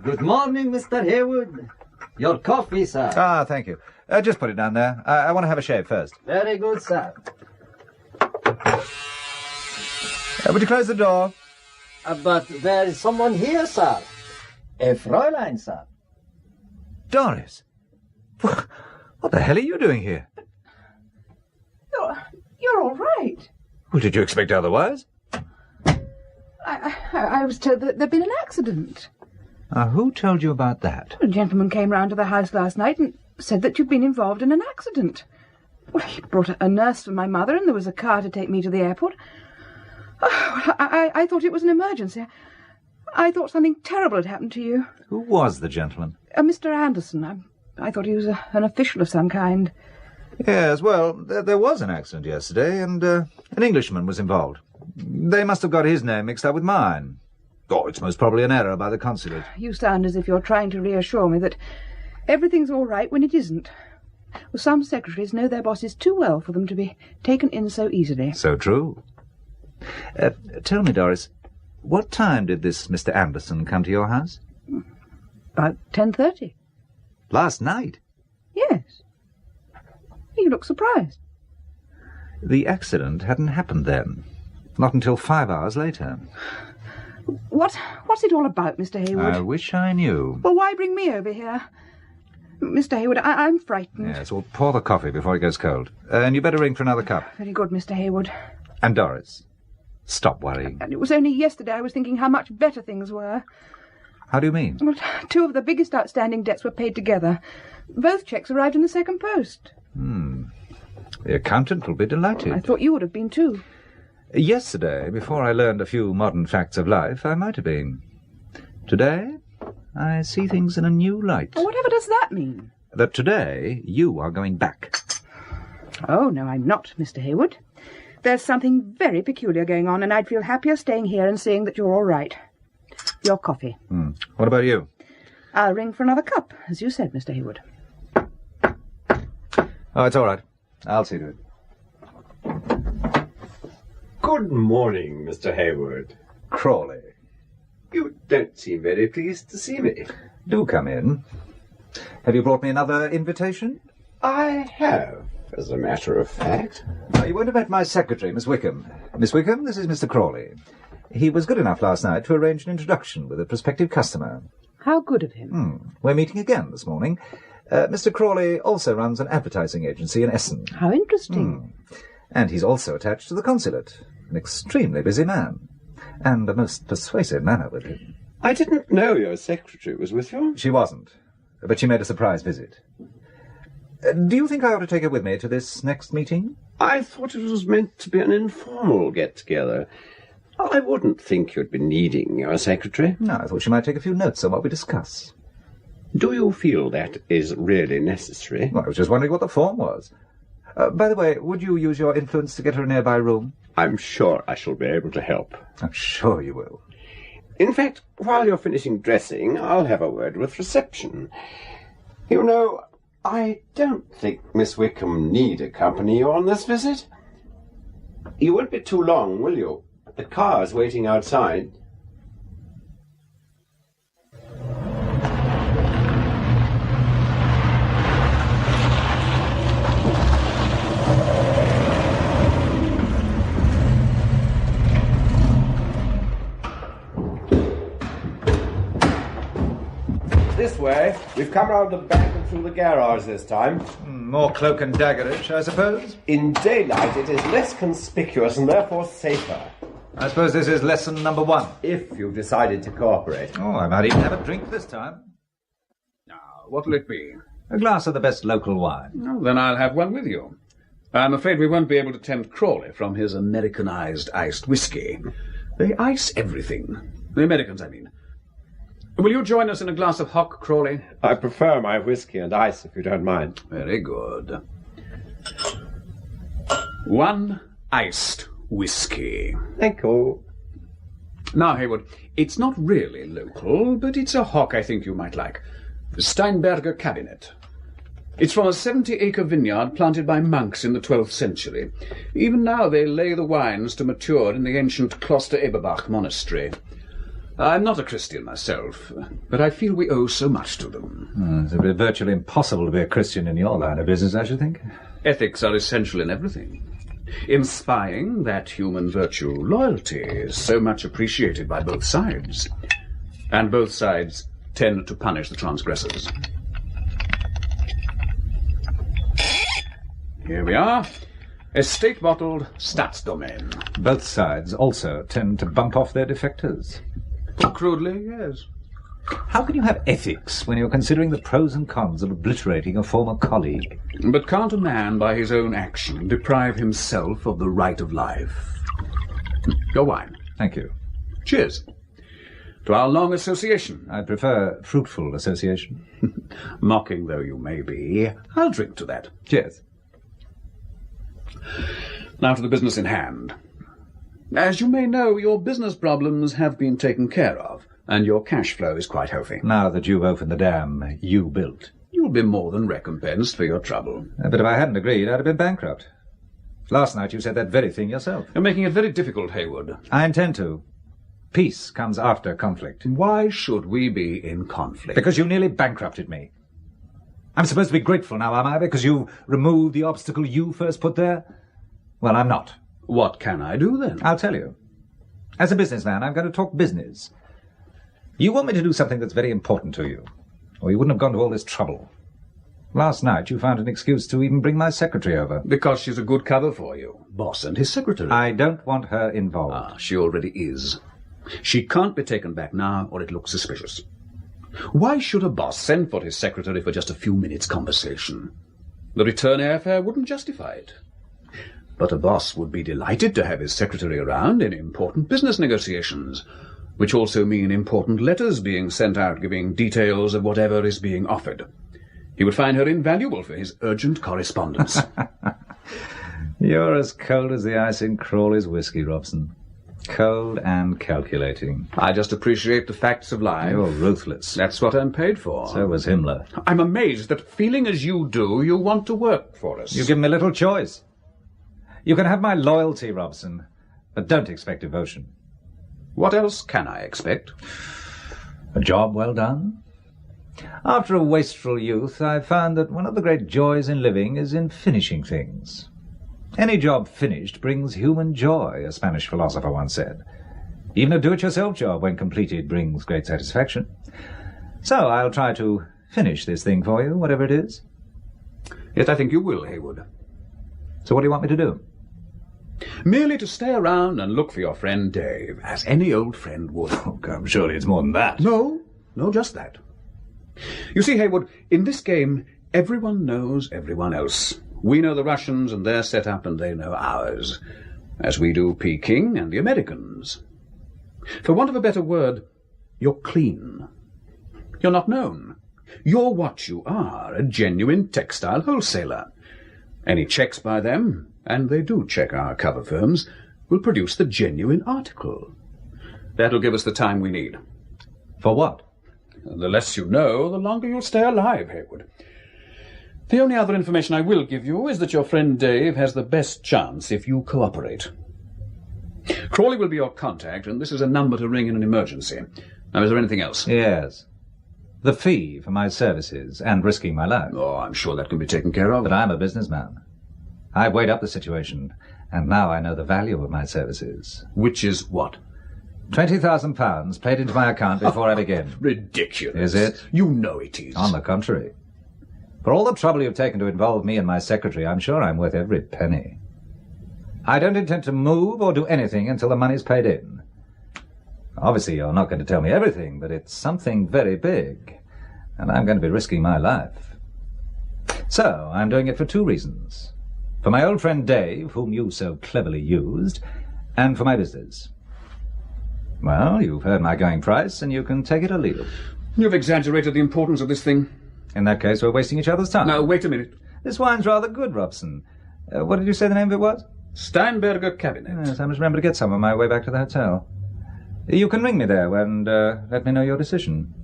Good morning, Mr. Hayward. Your coffee, sir. Ah, thank you. Just put it down there. I want to have a shave first. Very good, sir. Would you close the door? But there is someone here, sir. A Fräulein, sir. Doris. What the hell are you doing here? You're all right. Well, did you expect otherwise? I was told that there'd been an accident. Who told you about that? A gentleman came round to the house last night and said that you'd been involved in an accident. Well, he brought a nurse for my mother, and there was a car to take me to the airport. Oh, I thought it was an emergency. I thought something terrible had happened to you. Who was the gentleman? Mr. Anderson. I thought he was an official of some kind. Yes, well, there was an accident yesterday, and an Englishman was involved. They must have got his name mixed up with mine. Oh, it's most probably an error by the consulate. You sound as if you're trying to reassure me that everything's all right when it isn't. Well, some secretaries know their bosses too well for them to be taken in so easily. So true. Tell me, Doris, what time did this Mr. Anderson come to your house? About 10:30. Last night? Yes. You look surprised. The accident hadn't happened then. Not until 5 hours later. What's it all about, Mr. Hayward? I wish I knew. Well, why bring me over here? Mr. Hayward, I'm frightened. Yes, well, pour the coffee before it goes cold. And you better ring for another cup. Very good, Mr. Hayward. And Doris, stop worrying. And it was only yesterday I was thinking how much better things were. How do you mean? Well, 2 of the biggest outstanding debts were paid together. Both cheques arrived in the second post. The accountant will be delighted. I thought you would have been too. Yesterday, before I learned a few modern facts of life, I might have been. Today, I see things in a new light. Well, whatever does that mean? That today, you are going back. Oh, no, I'm not, Mr. Hayward. There's something very peculiar going on, and I'd feel happier staying here and seeing that you're all right. Your coffee. What about you? I'll ring for another cup, as you said, Mr. Hayward. Oh, it's all right. I'll see to it. Good morning, Mr. Hayward. Crawley. You don't seem very pleased to see me. Do come in. Have you brought me another invitation? I have, as a matter of fact. You won't have met my secretary, Miss Wickham. Miss Wickham, this is Mr. Crawley. He was good enough last night to arrange an introduction with a prospective customer. How good of him. We're meeting again this morning. Mr. Crawley also runs an advertising agency in Essen. How interesting. And he's also attached to the consulate. An extremely busy man. And a most persuasive manner with him. I didn't know your secretary was with you. She wasn't, but she made a surprise visit. Do you think I ought to take her with me to this next meeting? I thought it was meant to be an informal get-together. I wouldn't think you'd be needing your secretary. No, I thought she might take a few notes on what we discuss. Do you feel that is really necessary? Well, I was just wondering what the form was. By the way, would you use your influence to get her a nearby room? I'm sure I shall be able to help. I'm sure you will. In fact, while you're finishing dressing, I'll have a word with reception. You know, I don't think Miss Wickham need accompany you on this visit. You won't be too long, will you? The car's waiting outside. This way. We've come round the back and through the garage this time. More cloak and daggerish, I suppose? In daylight it is less conspicuous and therefore safer. I suppose this is lesson number 1. If you've decided to cooperate. Oh, I might even have a drink this time. Now, what'll it be? A glass of the best local wine. Oh, then I'll have one with you. I'm afraid we won't be able to tempt Crawley from his Americanized iced whiskey. They ice everything. The Americans, I mean. Will you join us in a glass of hock, Crawley? I prefer my whiskey and ice, if you don't mind. Very good. 1 iced whiskey. Thank you. Now, Hayward, it's not really local, but it's a hock I think you might like. The Steinberger Cabinet. It's from a 70-acre vineyard planted by monks in the 12th century. Even now they lay the wines to mature in the ancient Kloster Eberbach monastery. I'm not a Christian myself, but I feel we owe so much to them. It would be virtually impossible to be a Christian in your line of business, I should think. Ethics are essential in everything. In spying, that human virtue, loyalty, is so much appreciated by both sides. And both sides tend to punish the transgressors. Here we are. Estate-bottled Staatsdomain. Both sides also tend to bump off their defectors. Crudely, yes. How can you have ethics when you're considering the pros and cons of obliterating a former colleague? But can't a man, by his own action, deprive himself of the right of life? Your wine. Thank you. Cheers. To our long association. I prefer fruitful association. Mocking though you may be, I'll drink to that. Cheers. Now to the business in hand. As you may know, your business problems have been taken care of, and your cash flow is quite healthy. Now that you've opened the dam you built. You'll be more than recompensed for your trouble. But if I hadn't agreed, I'd have been bankrupt. Last night you said that very thing yourself. You're making it very difficult, Hayward. I intend to. Peace comes after conflict. Why should we be in conflict? Because you nearly bankrupted me. I'm supposed to be grateful now, am I, because you removed the obstacle you first put there? Well, I'm not. What can I do, then? I'll tell you. As a businessman, I'm going to talk business. You want me to do something that's very important to you, or you wouldn't have gone to all this trouble. Last night you found an excuse to even bring my secretary over. Because she's a good cover for you. Boss and his secretary. I don't want her involved. She already is. She can't be taken back now, or it looks suspicious. Why should a boss send for his secretary for just a few minutes' conversation? The return airfare wouldn't justify it. But a boss would be delighted to have his secretary around in important business negotiations, which also mean important letters being sent out giving details of whatever is being offered. He would find her invaluable for his urgent correspondence. You're as cold as the ice in Crawley's whiskey, Robson. Cold and calculating. I just appreciate the facts of life. You're ruthless. That's what I'm paid for. So was Himmler. I'm amazed that, feeling as you do, you want to work for us. You give me little choice. You can have my loyalty, Robson, but don't expect devotion. What else can I expect? A job well done? After a wasteful youth, I found that one of the great joys in living is in finishing things. Any job finished brings human joy, a Spanish philosopher once said. Even a do-it-yourself job, when completed, brings great satisfaction. So I'll try to finish this thing for you, whatever it is. Yet I think you will, Hayward. So what do you want me to do? Merely to stay around and look for your friend Dave, as any old friend would. Oh, come, surely it's more than that. No, just that. You see, Hayward, in this game, everyone knows everyone else. We know the Russians and their setup, and they know ours, as we do Peking and the Americans. For want of a better word, you're clean. You're not known. You're what you are, a genuine textile wholesaler. Any checks by them, and they do check our cover firms, will produce the genuine article. That'll give us the time we need. For what? The less you know, the longer you'll stay alive, Hayward. The only other information I will give you is that your friend Dave has the best chance if you cooperate. Crawley will be your contact, and this is a number to ring in an emergency. Now, is there anything else? Yes. The fee for my services and risking my life. Oh, I'm sure that can be taken care of. But I'm a businessman. I've weighed up the situation, and now I know the value of my services. Which is what? £20,000 paid into my account before I begin. Ridiculous. Is it? You know it is. On the contrary. For all the trouble you've taken to involve me and my secretary, I'm sure I'm worth every penny. I don't intend to move or do anything until the money's paid in. Obviously, you're not going to tell me everything, but it's something very big, and I'm going to be risking my life. So, I'm doing it for two reasons. For my old friend Dave, whom you so cleverly used, and for my business. Well, you've heard my going price, and you can take it or leave it. You've exaggerated the importance of this thing. In that case, we're wasting each other's time. Now, wait a minute. This wine's rather good, Robson. What did you say the name of it was? Steinberger Cabinet. Yes, I must remember to get some on my way back to the hotel. You can ring me there and let me know your decision.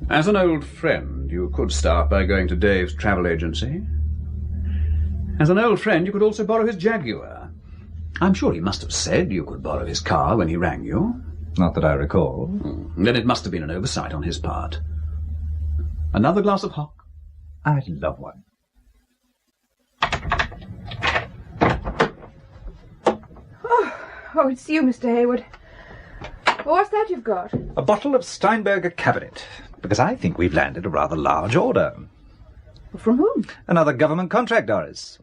As an old friend, you could start by going to Dave's travel agency. As an old friend, you could also borrow his Jaguar. I'm sure he must have said you could borrow his car when he rang you. Not that I recall. Then it must have been an oversight on his part. Another glass of hock? I'd love one. Oh, it's you, Mr. Hayward. What's that you've got? A bottle of Steinberger Cabinet, because I think we've landed a rather large order. From whom? Another government contract, Doris.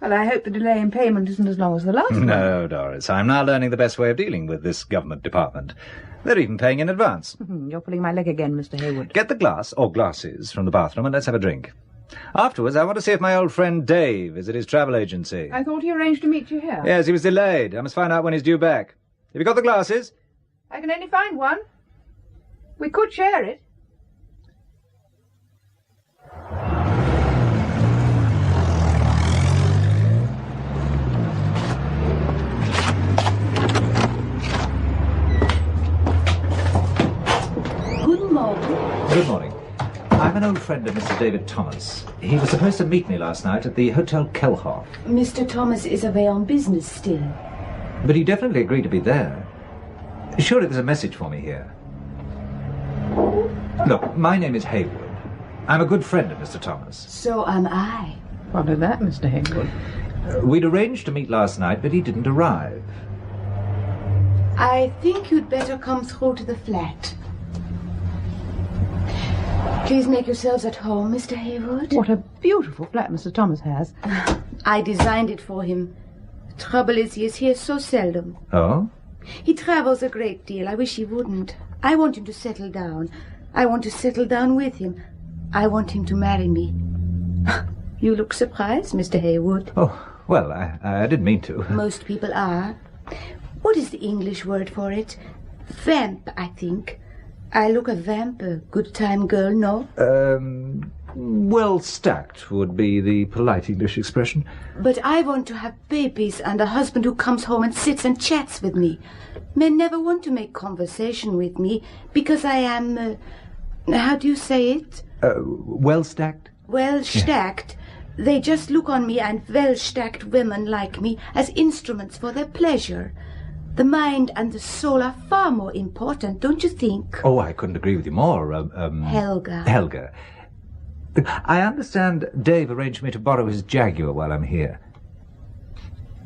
Well, I hope the delay in payment isn't as long as the last one. No, Doris, I'm now learning the best way of dealing with this government department. They're even paying in advance. You're pulling my leg again, Mr. Hayward. Get the glass, or glasses, from the bathroom and let's have a drink. Afterwards, I want to see if my old friend Dave is at his travel agency. I thought he arranged to meet you here. Yes, he was delayed. I must find out when he's due back. Have you got the glasses? I can only find one. We could share it. Good morning. Good morning. I'm an old friend of Mr. David Thomas. He was supposed to meet me last night at the Hotel Kelhoff. Mr. Thomas is away on business still. But he definitely agreed to be there. Surely there's a message for me here. Look, my name is Hayward. I'm a good friend of Mr. Thomas. So am I. What of that, Mr. Hayward? We'd arranged to meet last night, but he didn't arrive. I think you'd better come through to the flat. Please make yourselves at home, Mr. Hayward. What a beautiful flat Mr. Thomas has. I designed it for him. The trouble is he is here so seldom. Oh? He travels a great deal. I wish he wouldn't. I want him to settle down. I want to settle down with him. I want him to marry me. You look surprised, Mr. Hayward. Oh, well, I didn't mean to. Most people are. What is the English word for it? Vamp, I think. I look a vamp, a good-time girl, no? Well stacked would be the polite English expression. But I want to have babies and a husband who comes home and sits and chats with me. Men never want to make conversation with me because I am, how do you say it? Well stacked? Well stacked. Yeah. They just look on me and well-stacked women like me as instruments for their pleasure. The mind and the soul are far more important, don't you think? Oh, I couldn't agree with you more. Helga. Helga. I understand Dave arranged me to borrow his Jaguar while I'm here.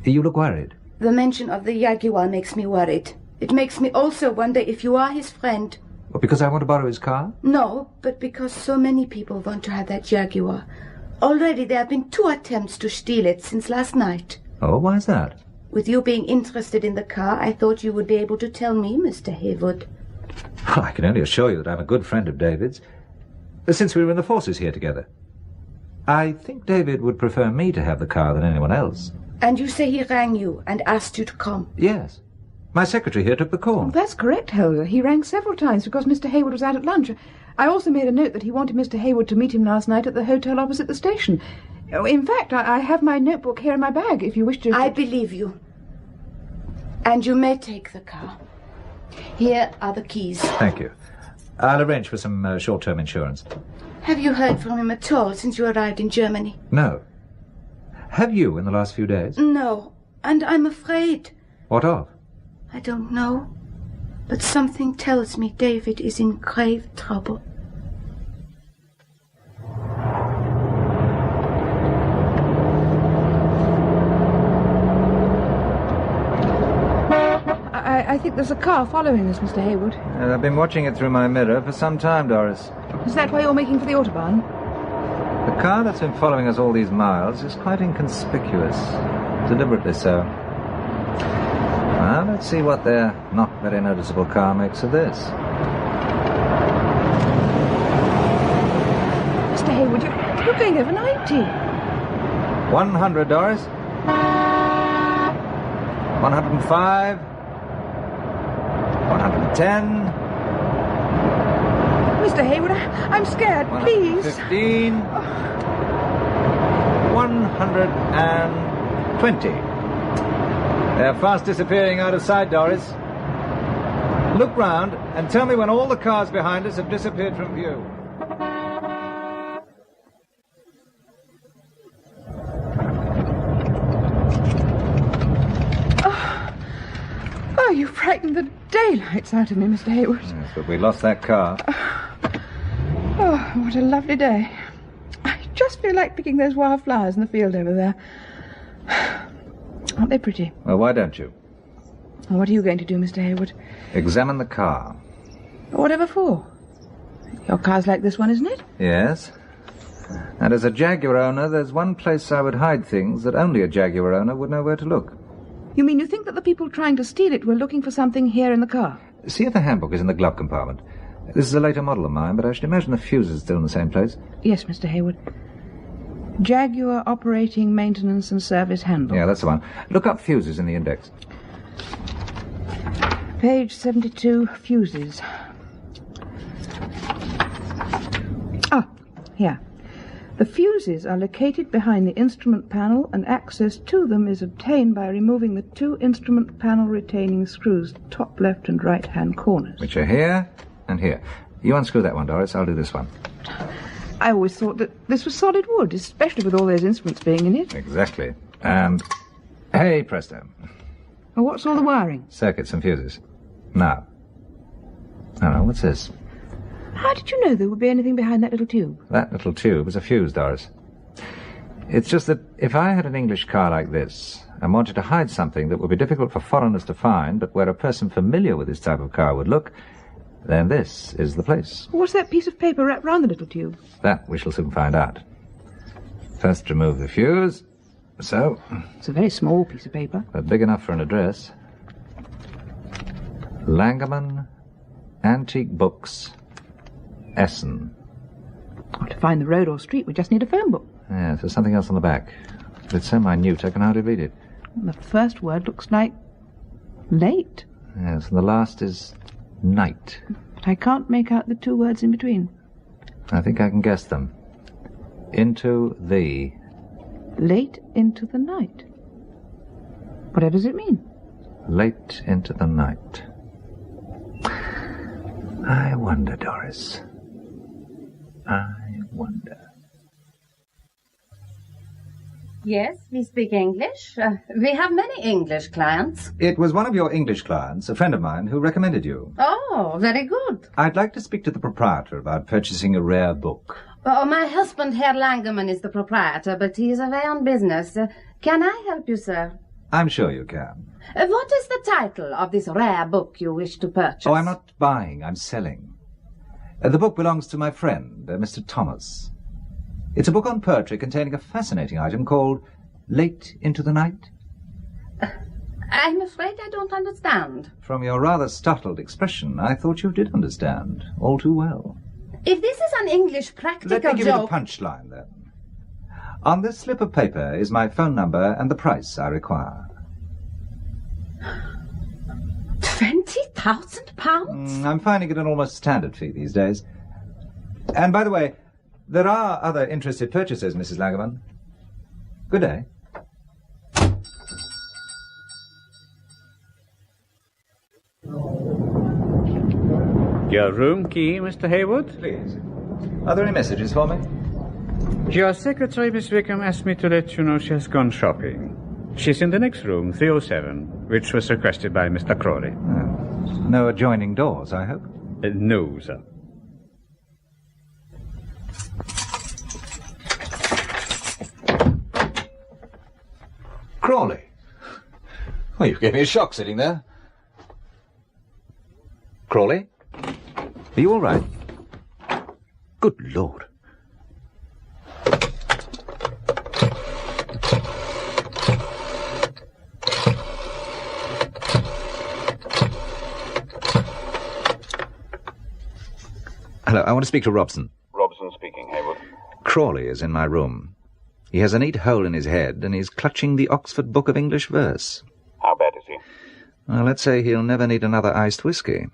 You look worried. The mention of the Jaguar makes me worried. It makes me also wonder if you are his friend. Well, because I want to borrow his car? No, but because so many people want to have that Jaguar. Already there have been 2 attempts to steal it since last night. Oh, why is that? With you being interested in the car, I thought you would be able to tell me, Mr. Hayward. Well, I can only assure you that I'm a good friend of David's. Since we were in the forces here together. I think David would prefer me to have the car than anyone else. And you say he rang you and asked you to come? Yes. My secretary here took the call. Oh, that's correct, Helga. He rang several times because Mr. Hayward was out at lunch. I also made a note that he wanted Mr. Hayward to meet him last night at the hotel opposite the station. In fact, I have my notebook here in my bag, if you wish to... I believe you. And you may take the car. Here are the keys. Thank you. I'll arrange for some short-term insurance. Have you heard from him at all since you arrived in Germany? No. Have you in the last few days? No, and I'm afraid. What of? I don't know. But something tells me David is in grave trouble. I think there's a car following us, Mr. Hayward. I've been watching it through my mirror for some time, Doris. Is that why you're making for the Autobahn? The car that's been following us all these miles is quite inconspicuous. Deliberately so. Well, let's see what their not very noticeable car makes of this. Mr. Hayward, you're going over 90. 100, Doris. 105. 110. Mr. Hayward, I'm scared. Please. 115. 120. They're fast disappearing out of sight, Doris. Look round and tell me when all the cars behind us have disappeared from view. Oh, you frightened the daylights out of me, Mr. Hayward. Yes, but we lost that car. Oh, what a lovely day. I just feel like picking those wild flowers in the field over there. Aren't they pretty? Well, why don't you? What are you going to do, Mr. Hayward? Examine the car. Whatever for? Your car's like this one, isn't it? Yes. And as a Jaguar owner, there's one place I would hide things that only a Jaguar owner would know where to look. You mean you think that the people trying to steal it were looking for something here in the car? See if the handbook is in the glove compartment. This is a later model of mine, but I should imagine the fuse is still in the same place. Yes, Mr. Hayward. Jaguar Operating Maintenance and Service Handbook. Yeah, that's the one. Look up fuses in the index. Page 72, fuses. Ah, here. The fuses are located behind the instrument panel, and access to them is obtained by removing the 2 instrument panel retaining screws, top left and right hand corners. Which are here and here. You unscrew that one, Doris. I'll do this one. I always thought that this was solid wood, especially with all those instruments being in it. Exactly. And hey, presto. Well, what's all the wiring? Circuits and fuses. Now. Oh, what's this? How did you know there would be anything behind that little tube? That little tube is a fuse, Doris. It's just that if I had an English car like this and wanted to hide something that would be difficult for foreigners to find, but where a person familiar with this type of car would look, then this is the place. What's that piece of paper wrapped round the little tube? That we shall soon find out. First remove the fuse. So. It's a very small piece of paper. But big enough for an address. Langerman, Antique Books, Essen. Well, to find the road or street, we just need a phone book. Yes, there's something else on the back. But it's so minute I can hardly read it. The first word looks like late. Yes, and the last is night. I can't make out the 2 words in between. I think I can guess them. Into the... Late into the night. Whatever does it mean? Late into the night. I wonder, Doris. I wonder. Yes, we speak English. We have many English clients. It was one of your English clients, a friend of mine, who recommended you. Oh, very good. I'd like to speak to the proprietor about purchasing a rare book. My husband, Herr Langerman, is the proprietor, but he is away on business. Can I help you, sir? I'm sure you can. What is the title of this rare book you wish to purchase? Oh, I'm not buying, I'm selling. The book belongs to my friend, Mr. Thomas. It's a book on poetry containing a fascinating item called Late into the Night. I'm afraid I don't understand. From your rather startled expression, I thought you did understand all too well. If this is an English practical joke... Let me give you the punchline, then. On this slip of paper is my phone number and the price I require. £20,000? I'm finding it an almost standard fee these days. And by the way, there are other interested purchasers, Mrs. Langerman. Good day. Your room key, Mr. Hayward? Please. Are there any messages for me? Your secretary, Miss Wickham, asked me to let you know she has gone shopping. She's in the next room, 307, which was requested by Mr. Crawley. No adjoining doors, I hope? No, sir. Crawley? Well, you gave me a shock sitting there. Crawley? Are you all right? Good Lord. Hello, I want to speak to Robson. Robson speaking, Hayward. Crawley is in my room. He has a neat hole in his head, and he's clutching the Oxford Book of English Verse. How bad is he? Well, let's say he'll never need another iced whiskey.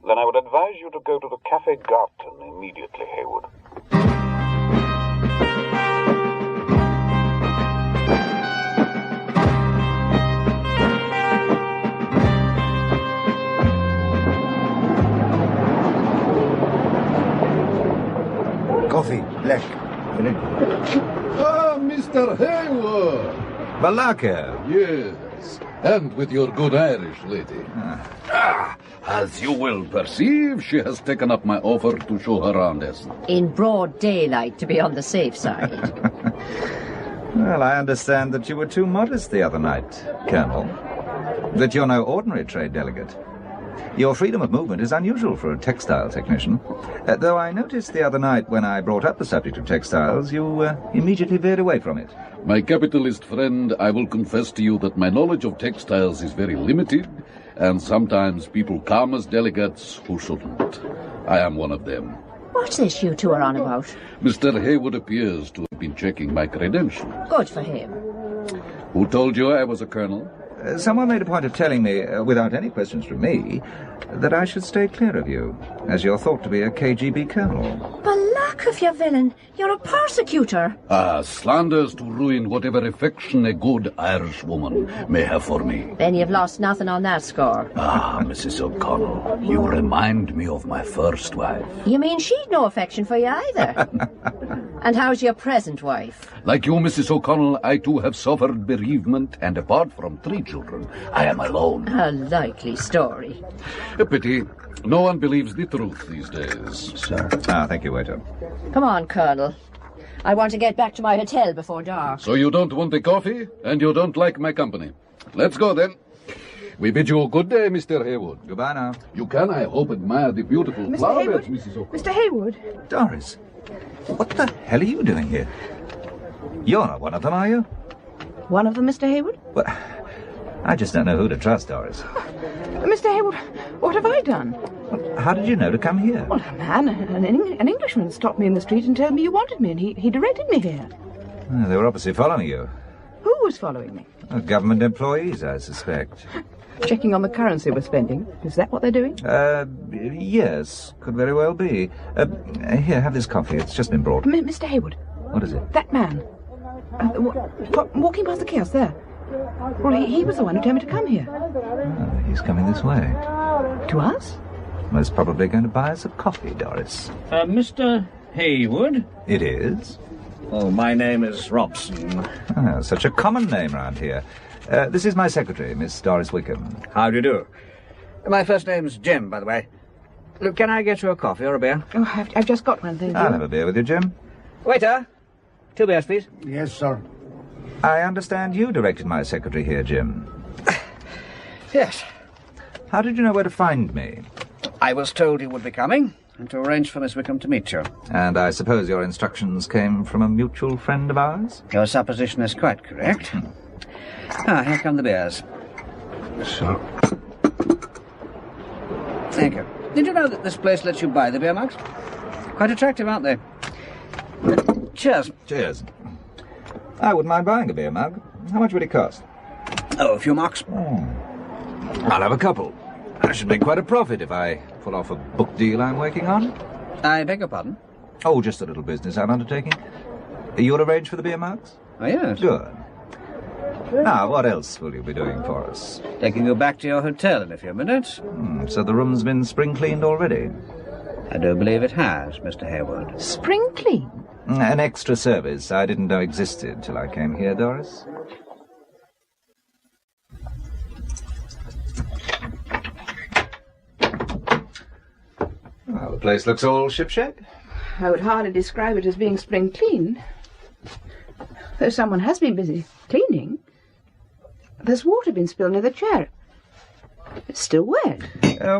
Then I would advise you to go to the Café Garten immediately, Hayward. Coffee, black. Ah, Mr. Hayward! Balaka! Yes, and with your good Irish lady. As you will perceive, she has taken up my offer to show her around Essen. In broad daylight, to be on the safe side. Well, I understand that you were too modest the other night, Colonel. That you're no ordinary trade delegate. Your freedom of movement is unusual for a textile technician. Though I noticed the other night when I brought up the subject of textiles, you immediately veered away from it. My capitalist friend, I will confess to you that my knowledge of textiles is very limited, and sometimes people come as delegates who shouldn't. I am one of them. What's this you two are on about? Mr. Hayward appears to have been checking my credentials. Good for him. Who told you I was a colonel? Someone made a point of telling me, without any questions from me, that I should stay clear of you, as you're thought to be a KGB colonel. Balak of you villain, you're a persecutor. Slanders to ruin whatever affection a good Irish woman may have for me. Then you've lost nothing on that score. Mrs. O'Connell, you remind me of my first wife. You mean she'd no affection for you either? And how's your present wife? Like you, Mrs. O'Connell, I too have suffered bereavement, and apart from 3 children, I am alone. A likely story. A pity. No one believes the truth these days. Sir. Thank you, waiter. Come on, Colonel. I want to get back to my hotel before dark. So you don't want a coffee, and you don't like my company. Let's go, then. We bid you a good day, Mr. Hayward. Goodbye now. You can, I hope, admire the beautiful flower beds, Mrs. O'Connell. Mr. Hayward. Doris, what the hell are you doing here? You're not one of them, are you? One of them, Mr. Hayward? Well, I just don't know who to trust, Doris. Mr. Hayward, what have I done? How did you know to come here? Well, a man, an Englishman, stopped me in the street and told me you wanted me, and he directed me here. They were obviously following you. Who was following me? Government employees, I suspect. Checking on the currency we're spending. Is that what they're doing? Yes, could very well be. Here, have this coffee. It's just been brought. Mr. Hayward. What is it? That man. Walking past the kiosk there. Well, he was the one who told me to come here. He's coming this way. To us? Most probably going to buy us a coffee, Doris. Mr. Hayward? It is? Oh, my name is Robson. Ah, such a common name round here. This is my secretary, Miss Doris Wickham. How do you do? My first name's Jim, by the way. Look, can I get you a coffee or a beer? Oh, I've just got one, thank you. I'll have a beer with you, Jim. Waiter, 2 beers, please. Yes, sir. I understand you directed my secretary here, Jim. Yes. How did you know where to find me? I was told you would be coming, and to arrange for Miss Wickham to meet you. And I suppose your instructions came from a mutual friend of ours? Your supposition is quite correct. Here come the beers. So. Thank you. Did you know that this place lets you buy the beer mugs? Quite attractive, aren't they? Cheers. Cheers. I wouldn't mind buying a beer mug. How much would it cost? Oh, a few marks. I'll have a couple. I should make quite a profit if I pull off a book deal I'm working on. I beg your pardon? Oh, just a little business I'm undertaking. You'll arrange for the beer mugs? Oh, yes. Good. Now, what else will you be doing for us? Taking you back to your hotel in a few minutes. So the room's been spring-cleaned already? I do believe it has, Mr. Hayward. Spring clean? An extra service I didn't know existed till I came here, Doris. Well, the place looks all shipshape. I would hardly describe it as being spring clean. Though someone has been busy cleaning. There's water been spilled near the chair. It's still wet.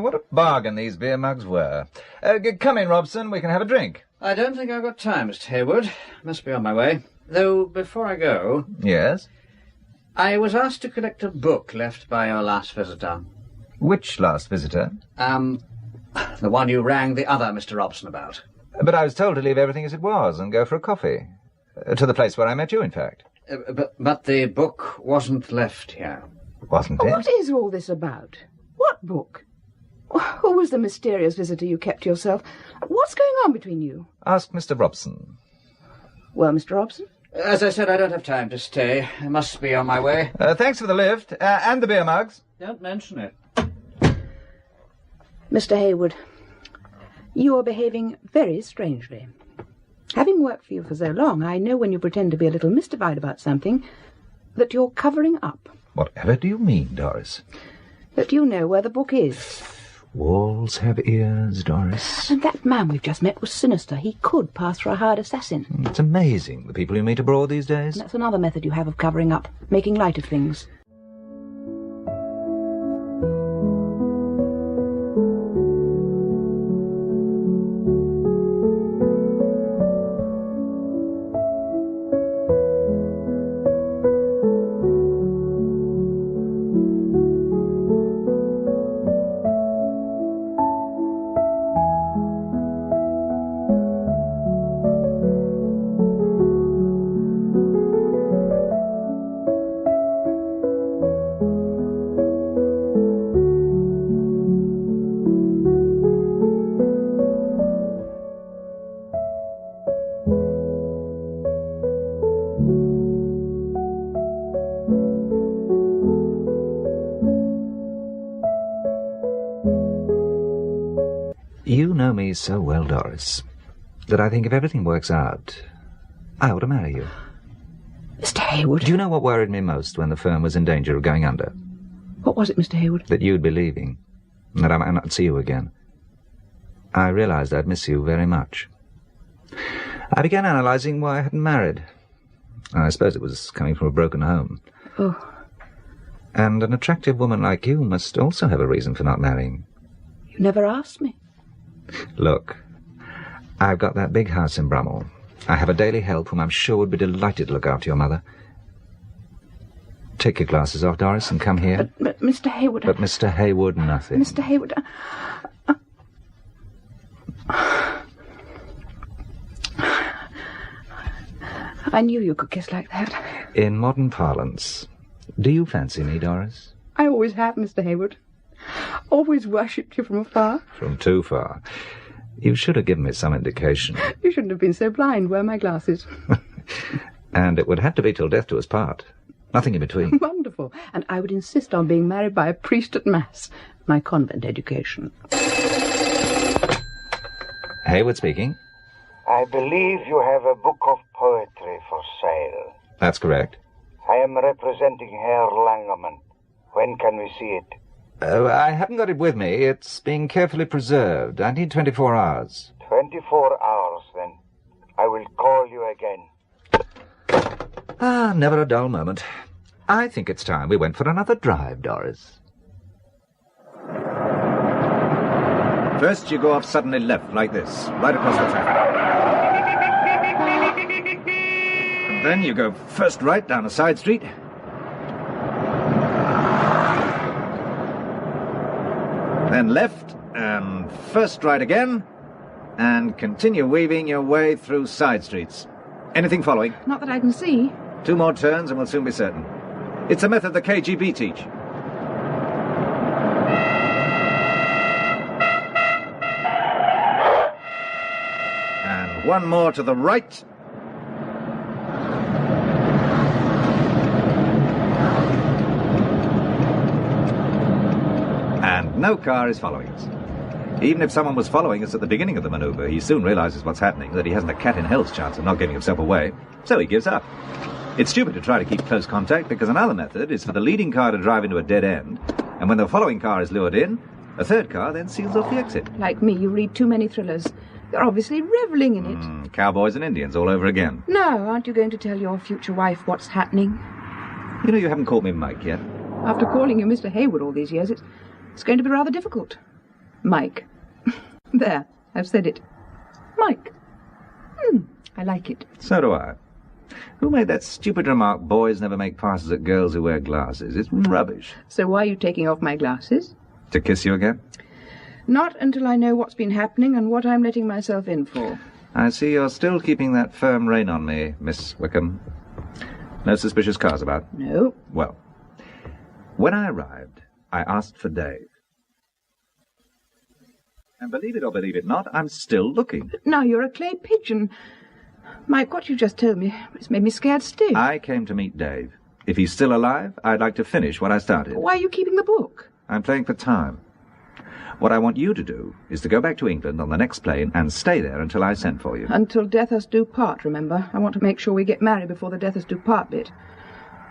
What a bargain these beer mugs were. Come in, Robson. We can have a drink. I don't think I've got time, Mr. Hayward. Must be on my way. Though, before I go... Yes? I was asked to collect a book left by your last visitor. Which last visitor? The one you rang the other Mr. Robson about. But I was told to leave everything as it was and go for a coffee. To the place where I met you, in fact. But the book wasn't left here. Wasn't it? What is all this about? What book? Who was the mysterious visitor you kept to yourself? What's going on between you? Ask Mr. Robson. Well, Mr. Robson? As I said, I don't have time to stay. I must be on my way. Thanks for the lift, and the beer mugs. Don't mention it. Mr. Hayward, you are behaving very strangely. Having worked for you for so long, I know when you pretend to be a little mystified about something, that you're covering up. Whatever do you mean, Doris? That you know where the book is. Walls have ears, Doris. And that man we've just met was sinister. He could pass for a hired assassin. It's amazing, the people you meet abroad these days. That's another method you have of covering up, making light of things. You know me so well, Doris, that I think if everything works out, I ought to marry you. Mr. Hayward. Do you know what worried me most when the firm was in danger of going under? What was it, Mr. Hayward? That you'd be leaving, and that I might not see you again. I realized I'd miss you very much. I began analyzing why I hadn't married. I suppose it was coming from a broken home. Oh. And an attractive woman like you must also have a reason for not marrying. You never asked me. Look, I've got that big house in Brummel. I have a daily help whom I'm sure would be delighted to look after your mother. Take your glasses off, Doris, and come here. But Mr. Hayward... But Mr. Hayward, nothing. Mr. Hayward... I knew you could kiss like that. In modern parlance, do you fancy me, Doris? I always have, Mr. Hayward. Always worshipped you from afar. From too far. You should have given me some indication. You shouldn't have been so blind. Wear my glasses. And it would have to be till death do us part. Nothing in between. Wonderful. And I would insist on being married by a priest at Mass. My convent education. Hayward speaking. I believe you have a book of poetry for sale. That's correct. I am representing Herr Langerman. When can we see it? I haven't got it with me. It's being carefully preserved. I need 24 hours. 24 hours, then. I will call you again. Ah, never a dull moment. I think it's time we went for another drive, Doris. First, you go off suddenly left, like this, right across the traffic. And then you go first right down a side street. Then left, and first right again, and continue weaving your way through side streets. Anything following? Not that I can see. 2 more turns and we'll soon be certain. It's a method the KGB teach. And 1 more to the right. And no car is following us. Even if someone was following us at the beginning of the maneuver, he soon realizes what's happening, that he hasn't a cat-in-hell's chance of not getting himself away, so he gives up. It's stupid to try to keep close contact, because another method is for the leading car to drive into a dead end, and when the following car is lured in, a third car then seals off the exit. Like me, you read too many thrillers. You're obviously reveling in it. Cowboys and Indians all over again. No, aren't you going to tell your future wife what's happening? You know, you haven't called me Mike yet. After calling you Mr. Hayward all these years, it's going to be rather difficult. Mike. There, I've said it. Mike. I like it. So do I. Who made that stupid remark, boys never make passes at girls who wear glasses? It's rubbish. So why are you taking off my glasses? To kiss you again? Not until I know what's been happening and what I'm letting myself in for. I see you're still keeping that firm rein on me, Miss Wickham. No suspicious cars about? No. Well, when I arrived, I asked for Dave. And believe it or believe it not, I'm still looking. But now you're a clay pigeon. Mike, what you just told me, it's made me scared stiff. I came to meet Dave. If he's still alive, I'd like to finish what I started. Why are you keeping the book? I'm playing for time. What I want you to do is to go back to England on the next plane and stay there until I send for you. Until death us do part, remember? I want to make sure we get married before the death us do part bit.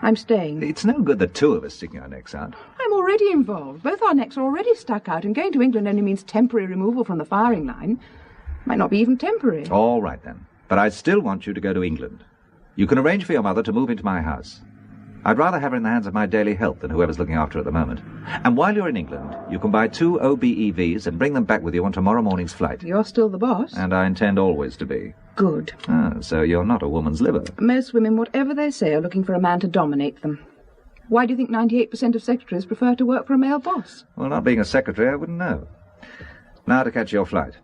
I'm staying. It's no good the two of us sticking our necks out. I'm already involved. Both our necks are already stuck out, and going to England only means temporary removal from the firing line. Might not be even temporary. All right, then. But I still want you to go to England. You can arrange for your mother to move into my house. I'd rather have her in the hands of my daily help than whoever's looking after her at the moment. And while you're in England, you can buy 2 OBEVs and bring them back with you on tomorrow morning's flight. You're still the boss? And I intend always to be. Good. Ah, so you're not a woman's liver. Most women, whatever they say, are looking for a man to dominate them. Why do you think 98% of secretaries prefer to work for a male boss? Well, not being a secretary, I wouldn't know. Now to catch your flight.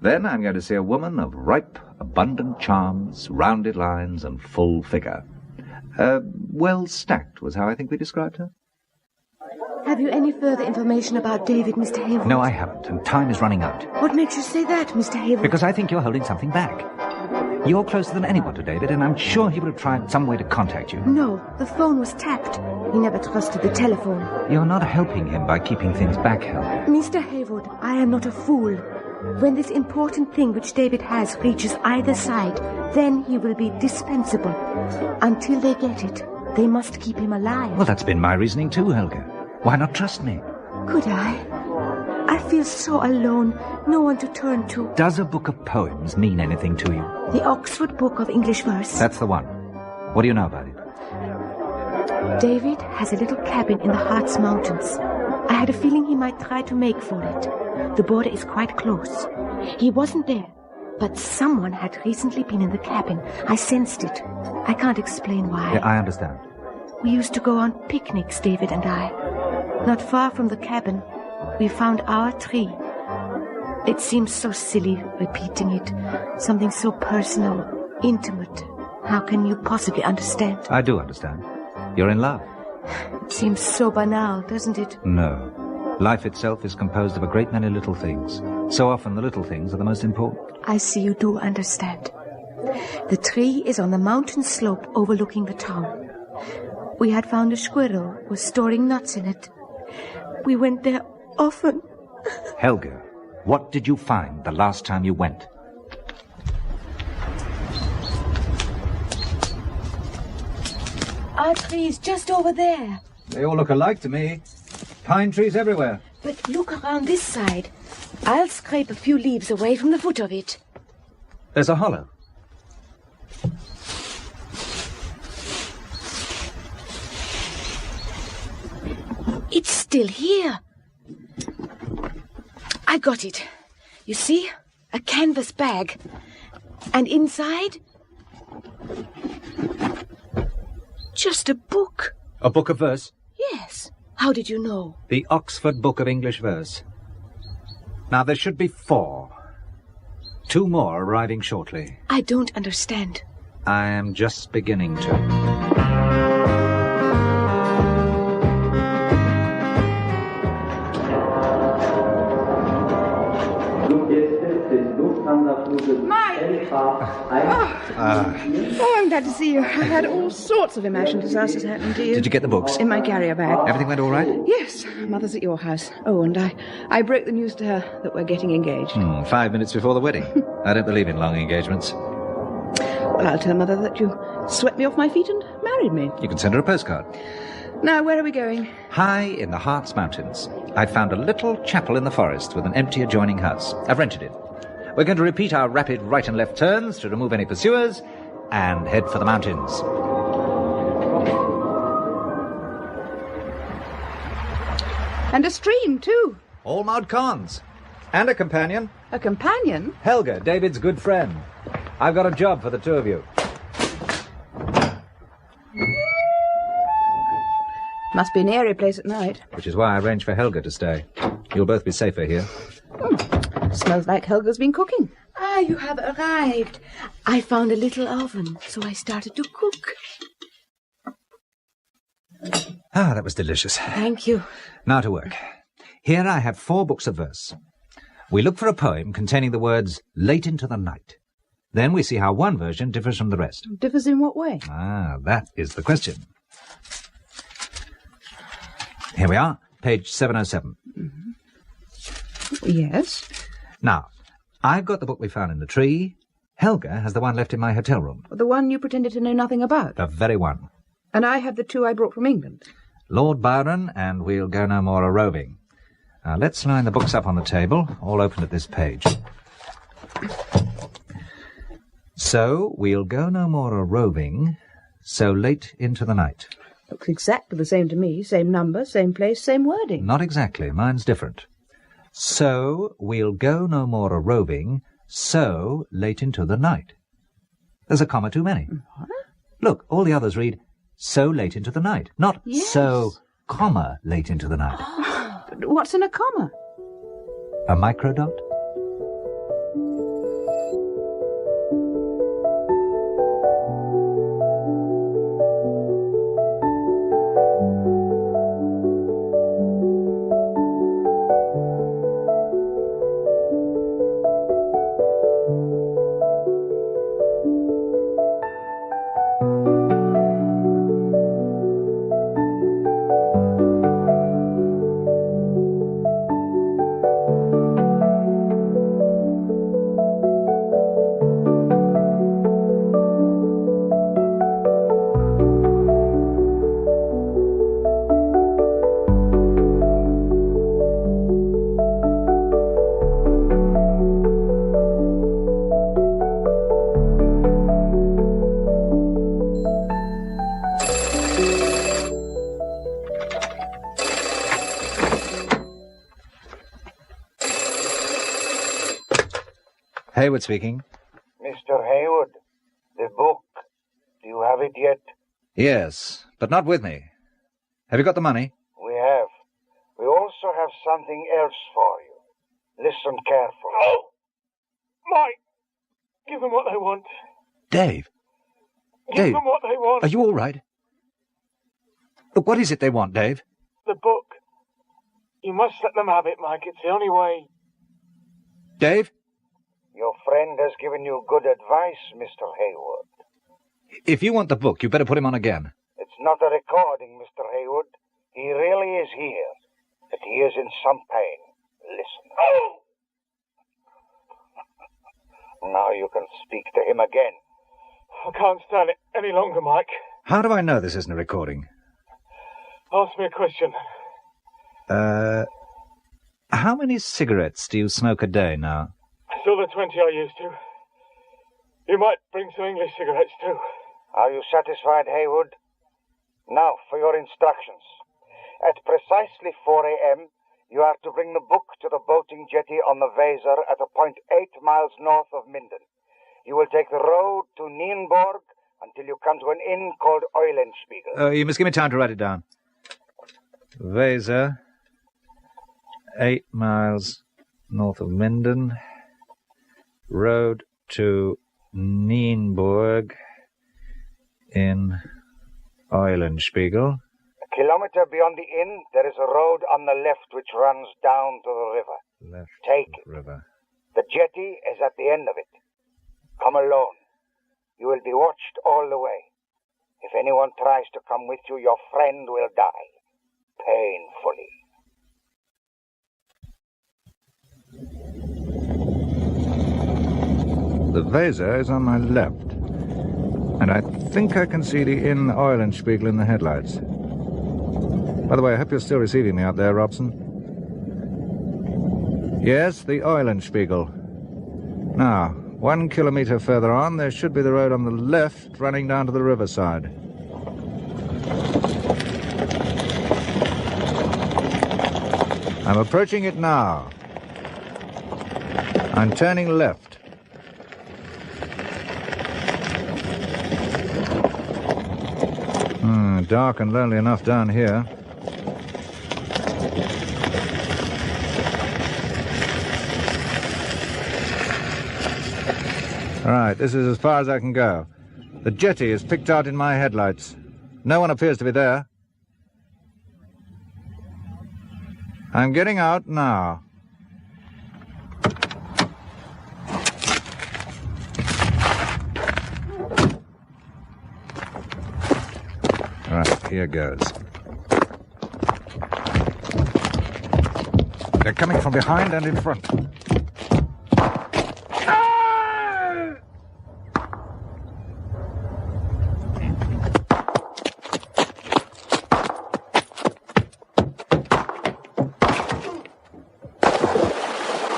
Then I'm going to see a woman of ripe, abundant charms, rounded lines, and full figure. Well stacked was how I think we described her. Have you any further information about David, Mr. Hayward? No, I haven't, and time is running out. What makes you say that, Mr. Hayward? Because I think you're holding something back. You're closer than anyone to David, and I'm sure he would have tried some way to contact you. No, the phone was tapped. He never trusted the telephone. You're not helping him by keeping things back, Helen. Mr. Hayward, I am not a fool. When this important thing which David has reaches either side, then he will be dispensable. Until they get it, they must keep him alive. Well, that's been my reasoning too, Helga. Why not trust me? Could I? I feel so alone, no one to turn to. Does a book of poems mean anything to you? The Oxford Book of English Verse. That's the one. What do you know about it? David has a little cabin in the Harz Mountains. I had a feeling he might try to make for it. The border is quite close. He wasn't there, but someone had recently been in the cabin. I sensed it. I can't explain why. Yeah, I understand. We used to go on picnics, David and I. Not far from the cabin, we found our tree. It seems so silly repeating it. Something so personal, intimate. How can you possibly understand? I do understand. You're in love. It seems so banal, doesn't it? No. Life itself is composed of a great many little things. So often the little things are the most important. I see you do understand. The tree is on the mountain slope overlooking the town. We had found a squirrel who was storing nuts in it. We went there often. Helga, what did you find the last time you went? Our tree's just over there. They all look alike to me. Pine trees everywhere. But look around this side. I'll scrape a few leaves away from the foot of it. There's a hollow. It's still here. I got it. You see? A canvas bag. And inside? Just a book. A book of verse? Yes. How did you know? The Oxford Book of English Verse. Now, there should be 4. 2 more arriving shortly. I don't understand. I am just beginning to. Mike! Oh, I'm glad to see you. I had all sorts of imagined disasters happen to you. Did you get the books? In my carrier bag. Everything went all right? Yes. Mother's at your house. Oh, and I broke the news to her that we're getting engaged. 5 minutes before the wedding. I don't believe in long engagements. Well, I'll tell Mother that you swept me off my feet and married me. You can send her a postcard. Now, where are we going? High in the Harz Mountains. I've found a little chapel in the forest with an empty adjoining house. I've rented it. We're going to repeat our rapid right and left turns to remove any pursuers and head for the mountains. And a stream, too. All Maud Cons. And a companion. A companion? Helga, David's good friend. I've got a job for the 2 of you. Must be an airy place at night. Which is why I arranged for Helga to stay. You'll both be safer here. Smells like Helga's been cooking. Ah, you have arrived. I found a little oven, so I started to cook. Ah, that was delicious. Thank you. Now to work. Here I have 4 books of verse. We look for a poem containing the words late into the night. Then we see how one version differs from the rest. Differs in what way? Ah, that is the question. Here we are, page 707. Yes. Now, I've got the book we found in the tree. Helga has the one left in my hotel room. The one you pretended to know nothing about? The very one. And I have the 2 I brought from England. Lord Byron, and We'll Go No More A-Roving. Now, let's line the books up on the table, all open at this page. So, We'll Go No More A-Roving, so late into the night. Looks exactly the same to me. Same number, same place, same wording. Not exactly. Mine's different. So, we'll go no more a-roving, so late into the night. There's a comma too many. What? Look, all the others read, so late into the night. Not yes. So, comma, late into the night. Oh, but what's in a comma? A microdot? Hayward speaking. Mr. Hayward, the book. Do you have it yet? Yes, but not with me. Have you got the money? We have. We also have something else for you. Listen carefully. Oh! Mike! Give them what they want. Dave! Give Dave, them what they want. are you all right? Look, what is it they want, Dave? The book. You must let them have it, Mike. It's the only way. Dave? Your friend has given you good advice, Mr. Hayward. If you want the book, you better put him on again. It's not a recording, Mr. Hayward. He really is here. But he is in some pain. Listen. Now you can speak to him again. I can't stand it any longer, Mike. How do I know this isn't a recording? Ask me a question. How many cigarettes do you smoke a day now? Still the 20 I used to. You might bring some English cigarettes too. Are you satisfied, Hayward? Now, for your instructions. At precisely 4 a.m., you are to bring the book to the boating jetty on the Weser at a point 8 miles north of Minden. You will take the road to Nienburg until you come to an inn called Eulenspiegel. You must give me time to write it down. Weser, 8 miles north of Minden. Road to Nienburg in Eulenspiegel. A kilometer beyond the inn, there is a road on the left which runs down to the river. Left Take it. river. The jetty is at the end of it. Come alone. You will be watched all the way. If anyone tries to come with you, your friend will die. Painfully. The Weser is on my left, and I think I can see the inn Eulenspiegel in the headlights. By the way, I hope you're still receiving me out there, Robson. Yes, the Eulenspiegel. Now, 1 kilometer further on, there should be the road on the left running down to the riverside. I'm approaching it now. I'm turning left. Dark and lonely enough down here. All right, this is as far as I can go. The jetty is picked out in my headlights. No one appears to be there. I'm getting out now. All right, here goes. They're coming from behind and in front.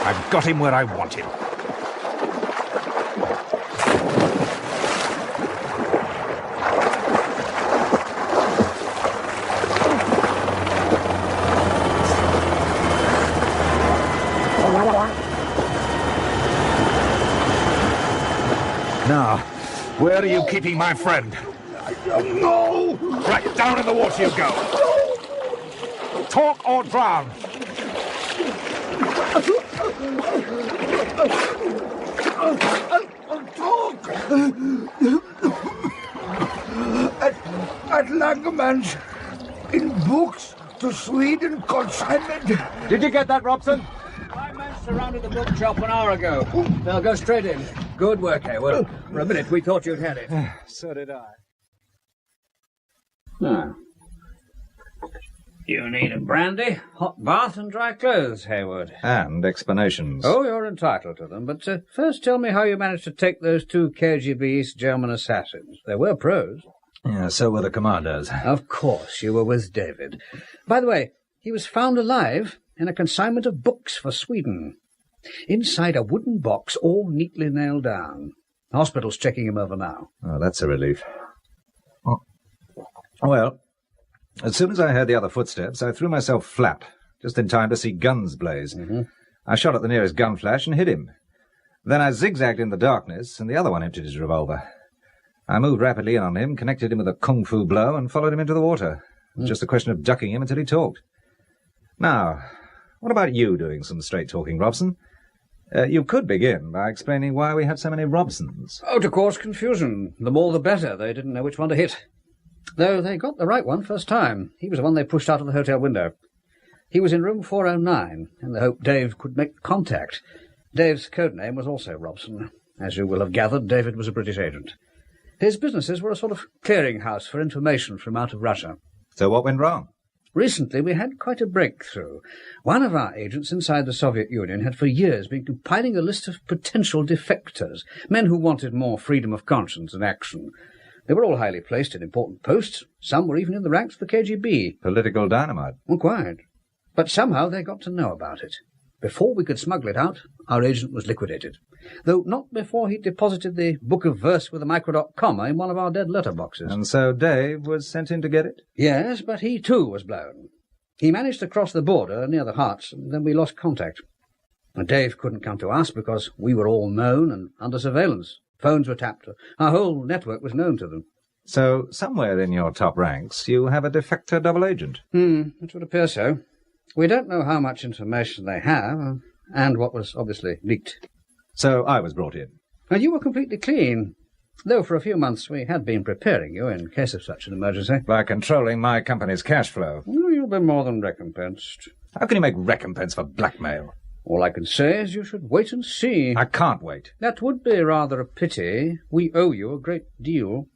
I've got him where I want him. Now, where are you keeping my friend? I don't know. Right, down in the water you go. Talk or drown. Talk. At Langermann's, in books to Sweden consignment. Did you get that, Robson? My men surrounded the bookshop an hour ago. They'll go straight in. Good work, Hayward. For a minute, we thought you'd had it. So did I. Ah. You need a brandy, hot bath, and dry clothes, Hayward. And explanations. Oh, you're entitled to them. But first tell me how you managed to take those 2 KGB East German assassins. They were pros. Yeah, so were the commandos. Of course, you were with David. By the way, he was found alive in a consignment of books for Sweden. Inside a wooden box, all neatly nailed down. The hospital's checking him over now. Oh, that's a relief. Oh. Well, as soon as I heard the other footsteps, I threw myself flat, just in time to see guns blaze. Mm-hmm. I shot at the nearest gun flash and hit him. Then I zigzagged in the darkness, and the other one emptied his revolver. I moved rapidly in on him, connected him with a kung fu blow, and followed him into the water. It was just a question of ducking him until he talked. Now, what about you doing some straight talking, Robson? You could begin by explaining why we have so many Robsons. Oh, to cause confusion. The more the better. They didn't know which one to hit. Though they got the right one first time. He was the one they pushed out of the hotel window. He was in room 409, in the hope Dave could make contact. Dave's code name was also Robson. As you will have gathered, David was a British agent. His businesses were a sort of clearinghouse for information from out of Russia. So what went wrong? Recently, we had quite a breakthrough. One of our agents inside the Soviet Union had for years been compiling a list of potential defectors, men who wanted more freedom of conscience and action. They were all highly placed in important posts. Some were even in the ranks of the KGB. Political dynamite. Well, quite. But somehow they got to know about it. Before we could smuggle it out, our agent was liquidated. Though not before he deposited the book of verse with a microdot comma in one of our dead letter boxes. And so Dave was sent in to get it? Yes, but he too was blown. He managed to cross the border near the Hearts, and then we lost contact. And Dave couldn't come to us because we were all known and under surveillance. Phones were tapped. Our whole network was known to them. So somewhere in your top ranks you have a de facto double agent? It would appear so. We don't know how much information they have, and what was obviously leaked. So I was brought in? And you were completely clean, though for a few months we had been preparing you in case of such an emergency. By controlling my company's cash flow? You'll be more than recompensed. How can you make recompense for blackmail? All I can say is you should wait and see. I can't wait. That would be rather a pity. We owe you a great deal.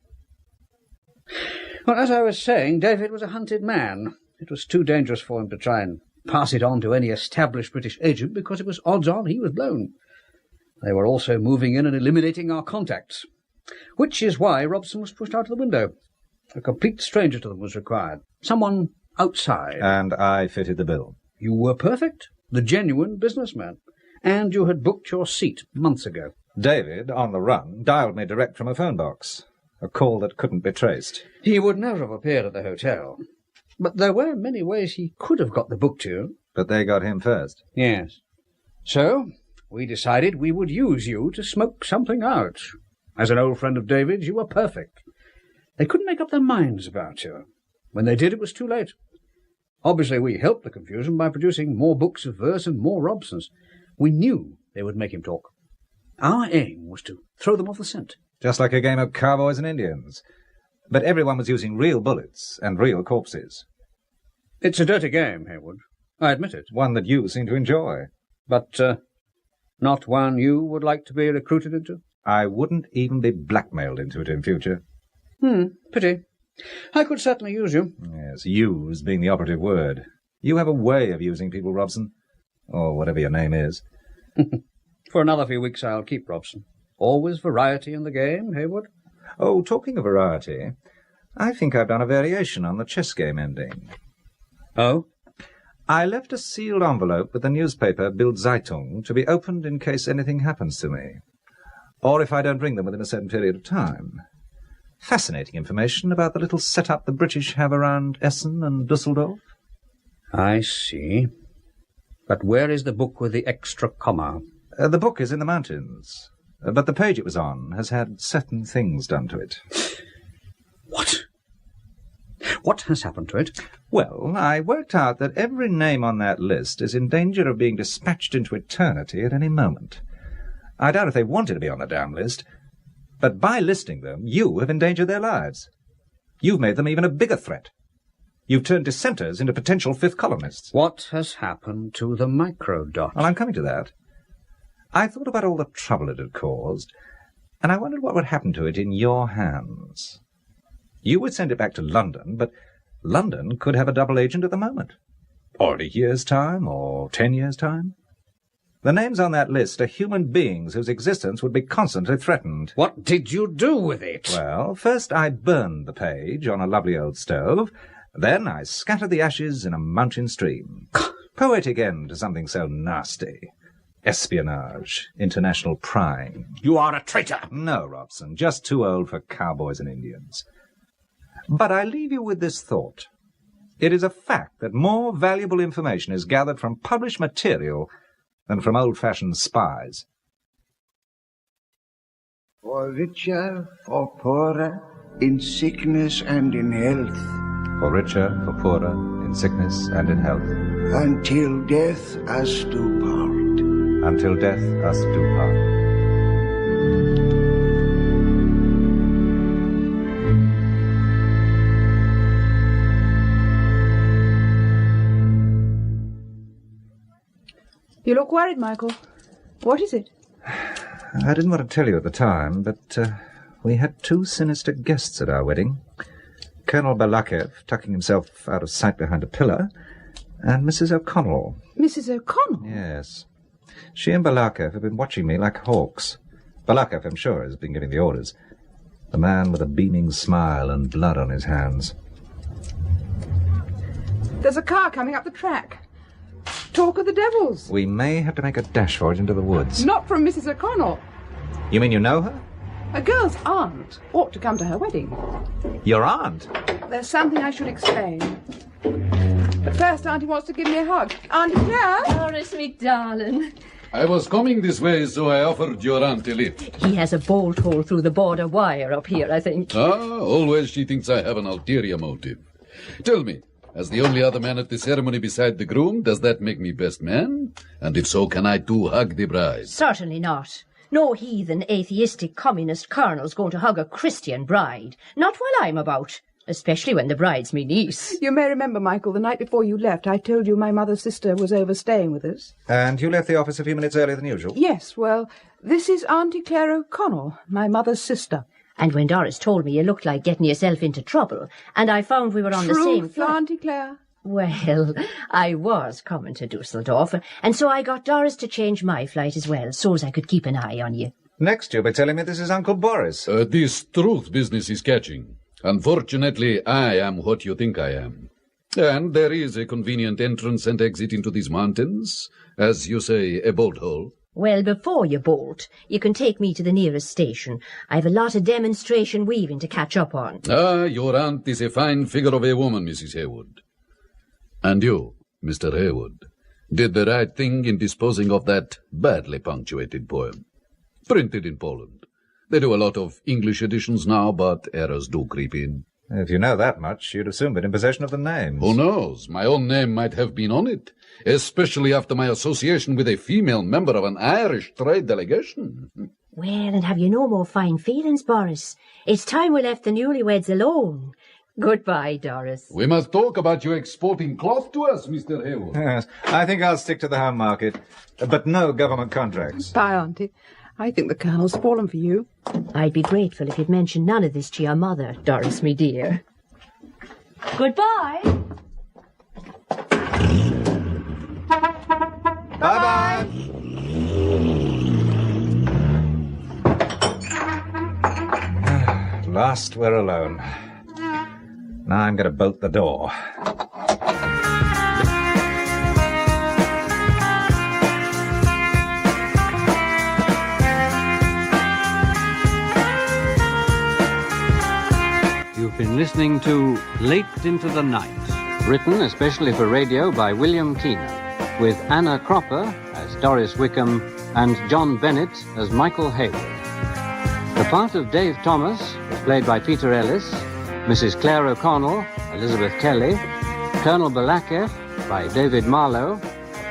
Well, as I was saying, David was a hunted man. It was too dangerous for him to try and pass it on to any established British agent because it was odds on he was blown. They were also moving in and eliminating our contacts, which is why Robson was pushed out of the window. A complete stranger to them was required. Someone outside. And I fitted the bill. You were perfect. The genuine businessman. And you had booked your seat months ago. David, on the run, dialed me direct from a phone box. A call that couldn't be traced. He would never have appeared at the hotel. But there were many ways he could have got the book to you. But they got him first. Yes. So, we decided we would use you to smoke something out. As an old friend of David's, you were perfect. They couldn't make up their minds about you. When they did, it was too late. Obviously, we helped the confusion by producing more books of verse and more Robsons. We knew they would make him talk. Our aim was to throw them off the scent. Just like a game of cowboys and Indians. But everyone was using real bullets and real corpses. It's a dirty game, Hayward. I admit it. One that you seem to enjoy. But not one you would like to be recruited into? I wouldn't even be blackmailed into it in future. Pity. I could certainly use you. Yes, use being the operative word. You have a way of using people, Robson. Or whatever your name is. For another few weeks I'll keep Robson. Always variety in the game, Hayward. Oh, talking of variety, I think I've done a variation on the chess game ending. Oh? I left a sealed envelope with the newspaper Bild Zeitung to be opened in case anything happens to me. Or if I don't bring them within a certain period of time. Fascinating information about the little set-up the British have around Essen and Dusseldorf. I see. But where is the book with the extra comma? The book is in the mountains. But the page it was on has had certain things done to it. What? What has happened to it? Well, I worked out that every name on that list is in danger of being dispatched into eternity at any moment. I doubt if they wanted to be on the damn list, but by listing them, you have endangered their lives. You've made them even a bigger threat. You've turned dissenters into potential fifth columnists. What has happened to the microdot? Well, I'm coming to that. I thought about all the trouble it had caused, and I wondered what would happen to it in your hands. You would send it back to London, but London could have a double agent at the moment. Or in a year's time, or 10 years' time. The names on that list are human beings whose existence would be constantly threatened. What did you do with it? Well, first I burned the page on a lovely old stove. Then I scattered the ashes in a mountain stream. Poetic end to something so nasty. Espionage, international prying. You are a traitor! No, Robson, just too old for cowboys and Indians. But I leave you with this thought. It is a fact that more valuable information is gathered from published material than from old-fashioned spies. For richer, for poorer, in sickness and in health. For richer, for poorer, in sickness and in health. Until death us do part. Until death us do part. You look worried, Michael. What is it? I didn't want to tell you at the time, but we had two sinister guests at our wedding. Colonel Balakev, tucking himself out of sight behind a pillar, and Mrs. O'Connell. Mrs. O'Connell? Yes. She and Balakev have been watching me like hawks. Balakev, I'm sure, has been giving the orders. The man with a beaming smile and blood on his hands. There's a car coming up the track. Talk of the devils. We may have to make a dash for it into the woods. Not from Mrs. O'Connell. You mean you know her? A girl's aunt ought to come to her wedding. Your aunt? There's something I should explain. But first, Auntie wants to give me a hug. Auntie Claire? Doris, me darling. I was coming this way, so I offered your aunt a lift. He has a bolt hole through the border wire up here, I think. Always she thinks I have an ulterior motive. Tell me, as the only other man at the ceremony beside the groom, does that make me best man? And if so, can I too hug the bride? Certainly not. No heathen, atheistic, communist colonel's going to hug a Christian bride. Not while I'm about. Especially when the bride's me niece. You may remember, Michael, the night before you left, I told you my mother's sister was overstaying with us. And you left the office a few minutes earlier than usual? Yes, well, this is Auntie Claire O'Connell, my mother's sister. And when Doris told me you looked like getting yourself into trouble, and I found we were on the same flight... Auntie Claire? Well, I was coming to Dusseldorf, and so I got Doris to change my flight as well, so as I could keep an eye on you. Next you'll be telling me this is Uncle Boris. This truth business is catching. Unfortunately, I am what you think I am. And there is a convenient entrance and exit into these mountains. As you say, a bolt hole. Well, before you bolt, you can take me to the nearest station. I've a lot of demonstration weaving to catch up on. Your aunt is a fine figure of a woman, Mrs. Hayward. And you, Mr. Hayward, did the right thing in disposing of that badly punctuated poem. Printed in Poland. They do a lot of English editions now, but errors do creep in. If you know that much, you'd have soon been in possession of the names. Who knows? My own name might have been on it, especially after my association with a female member of an Irish trade delegation. Well, and have you no more fine feelings, Boris? It's time we left the newlyweds alone. Goodbye, Doris. We must talk about you exporting cloth to us, Mr. Hayward. Yes, I think I'll stick to the home market, but no government contracts. Bye, Auntie. I think the Colonel's fallen for you. I'd be grateful if you'd mention none of this to your mother, Doris, me dear. Goodbye. Bye-bye. Last we're alone. Now I'm going to bolt the door. You've been listening to Late into the Night, written especially for radio by William Keenan, with Anna Cropper as Doris Wickham and John Bennett as Michael Hayward. The part of Dave Thomas was played by Peter Ellis, Mrs. Claire O'Connell, Elizabeth Kelly, Colonel Balakev by David Marlowe,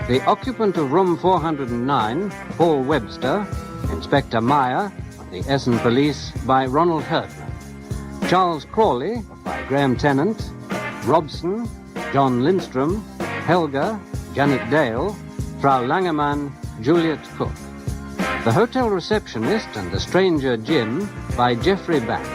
the occupant of room 409, Paul Webster, Inspector Meyer, the Essen Police by Ronald Herdman, Charles Crawley by Graham Tennant, Robson, John Lindstrom, Helga, Janet Dale, Frau Langemann, Juliet Cook. The Hotel Receptionist and the Stranger Jim by Geoffrey Back.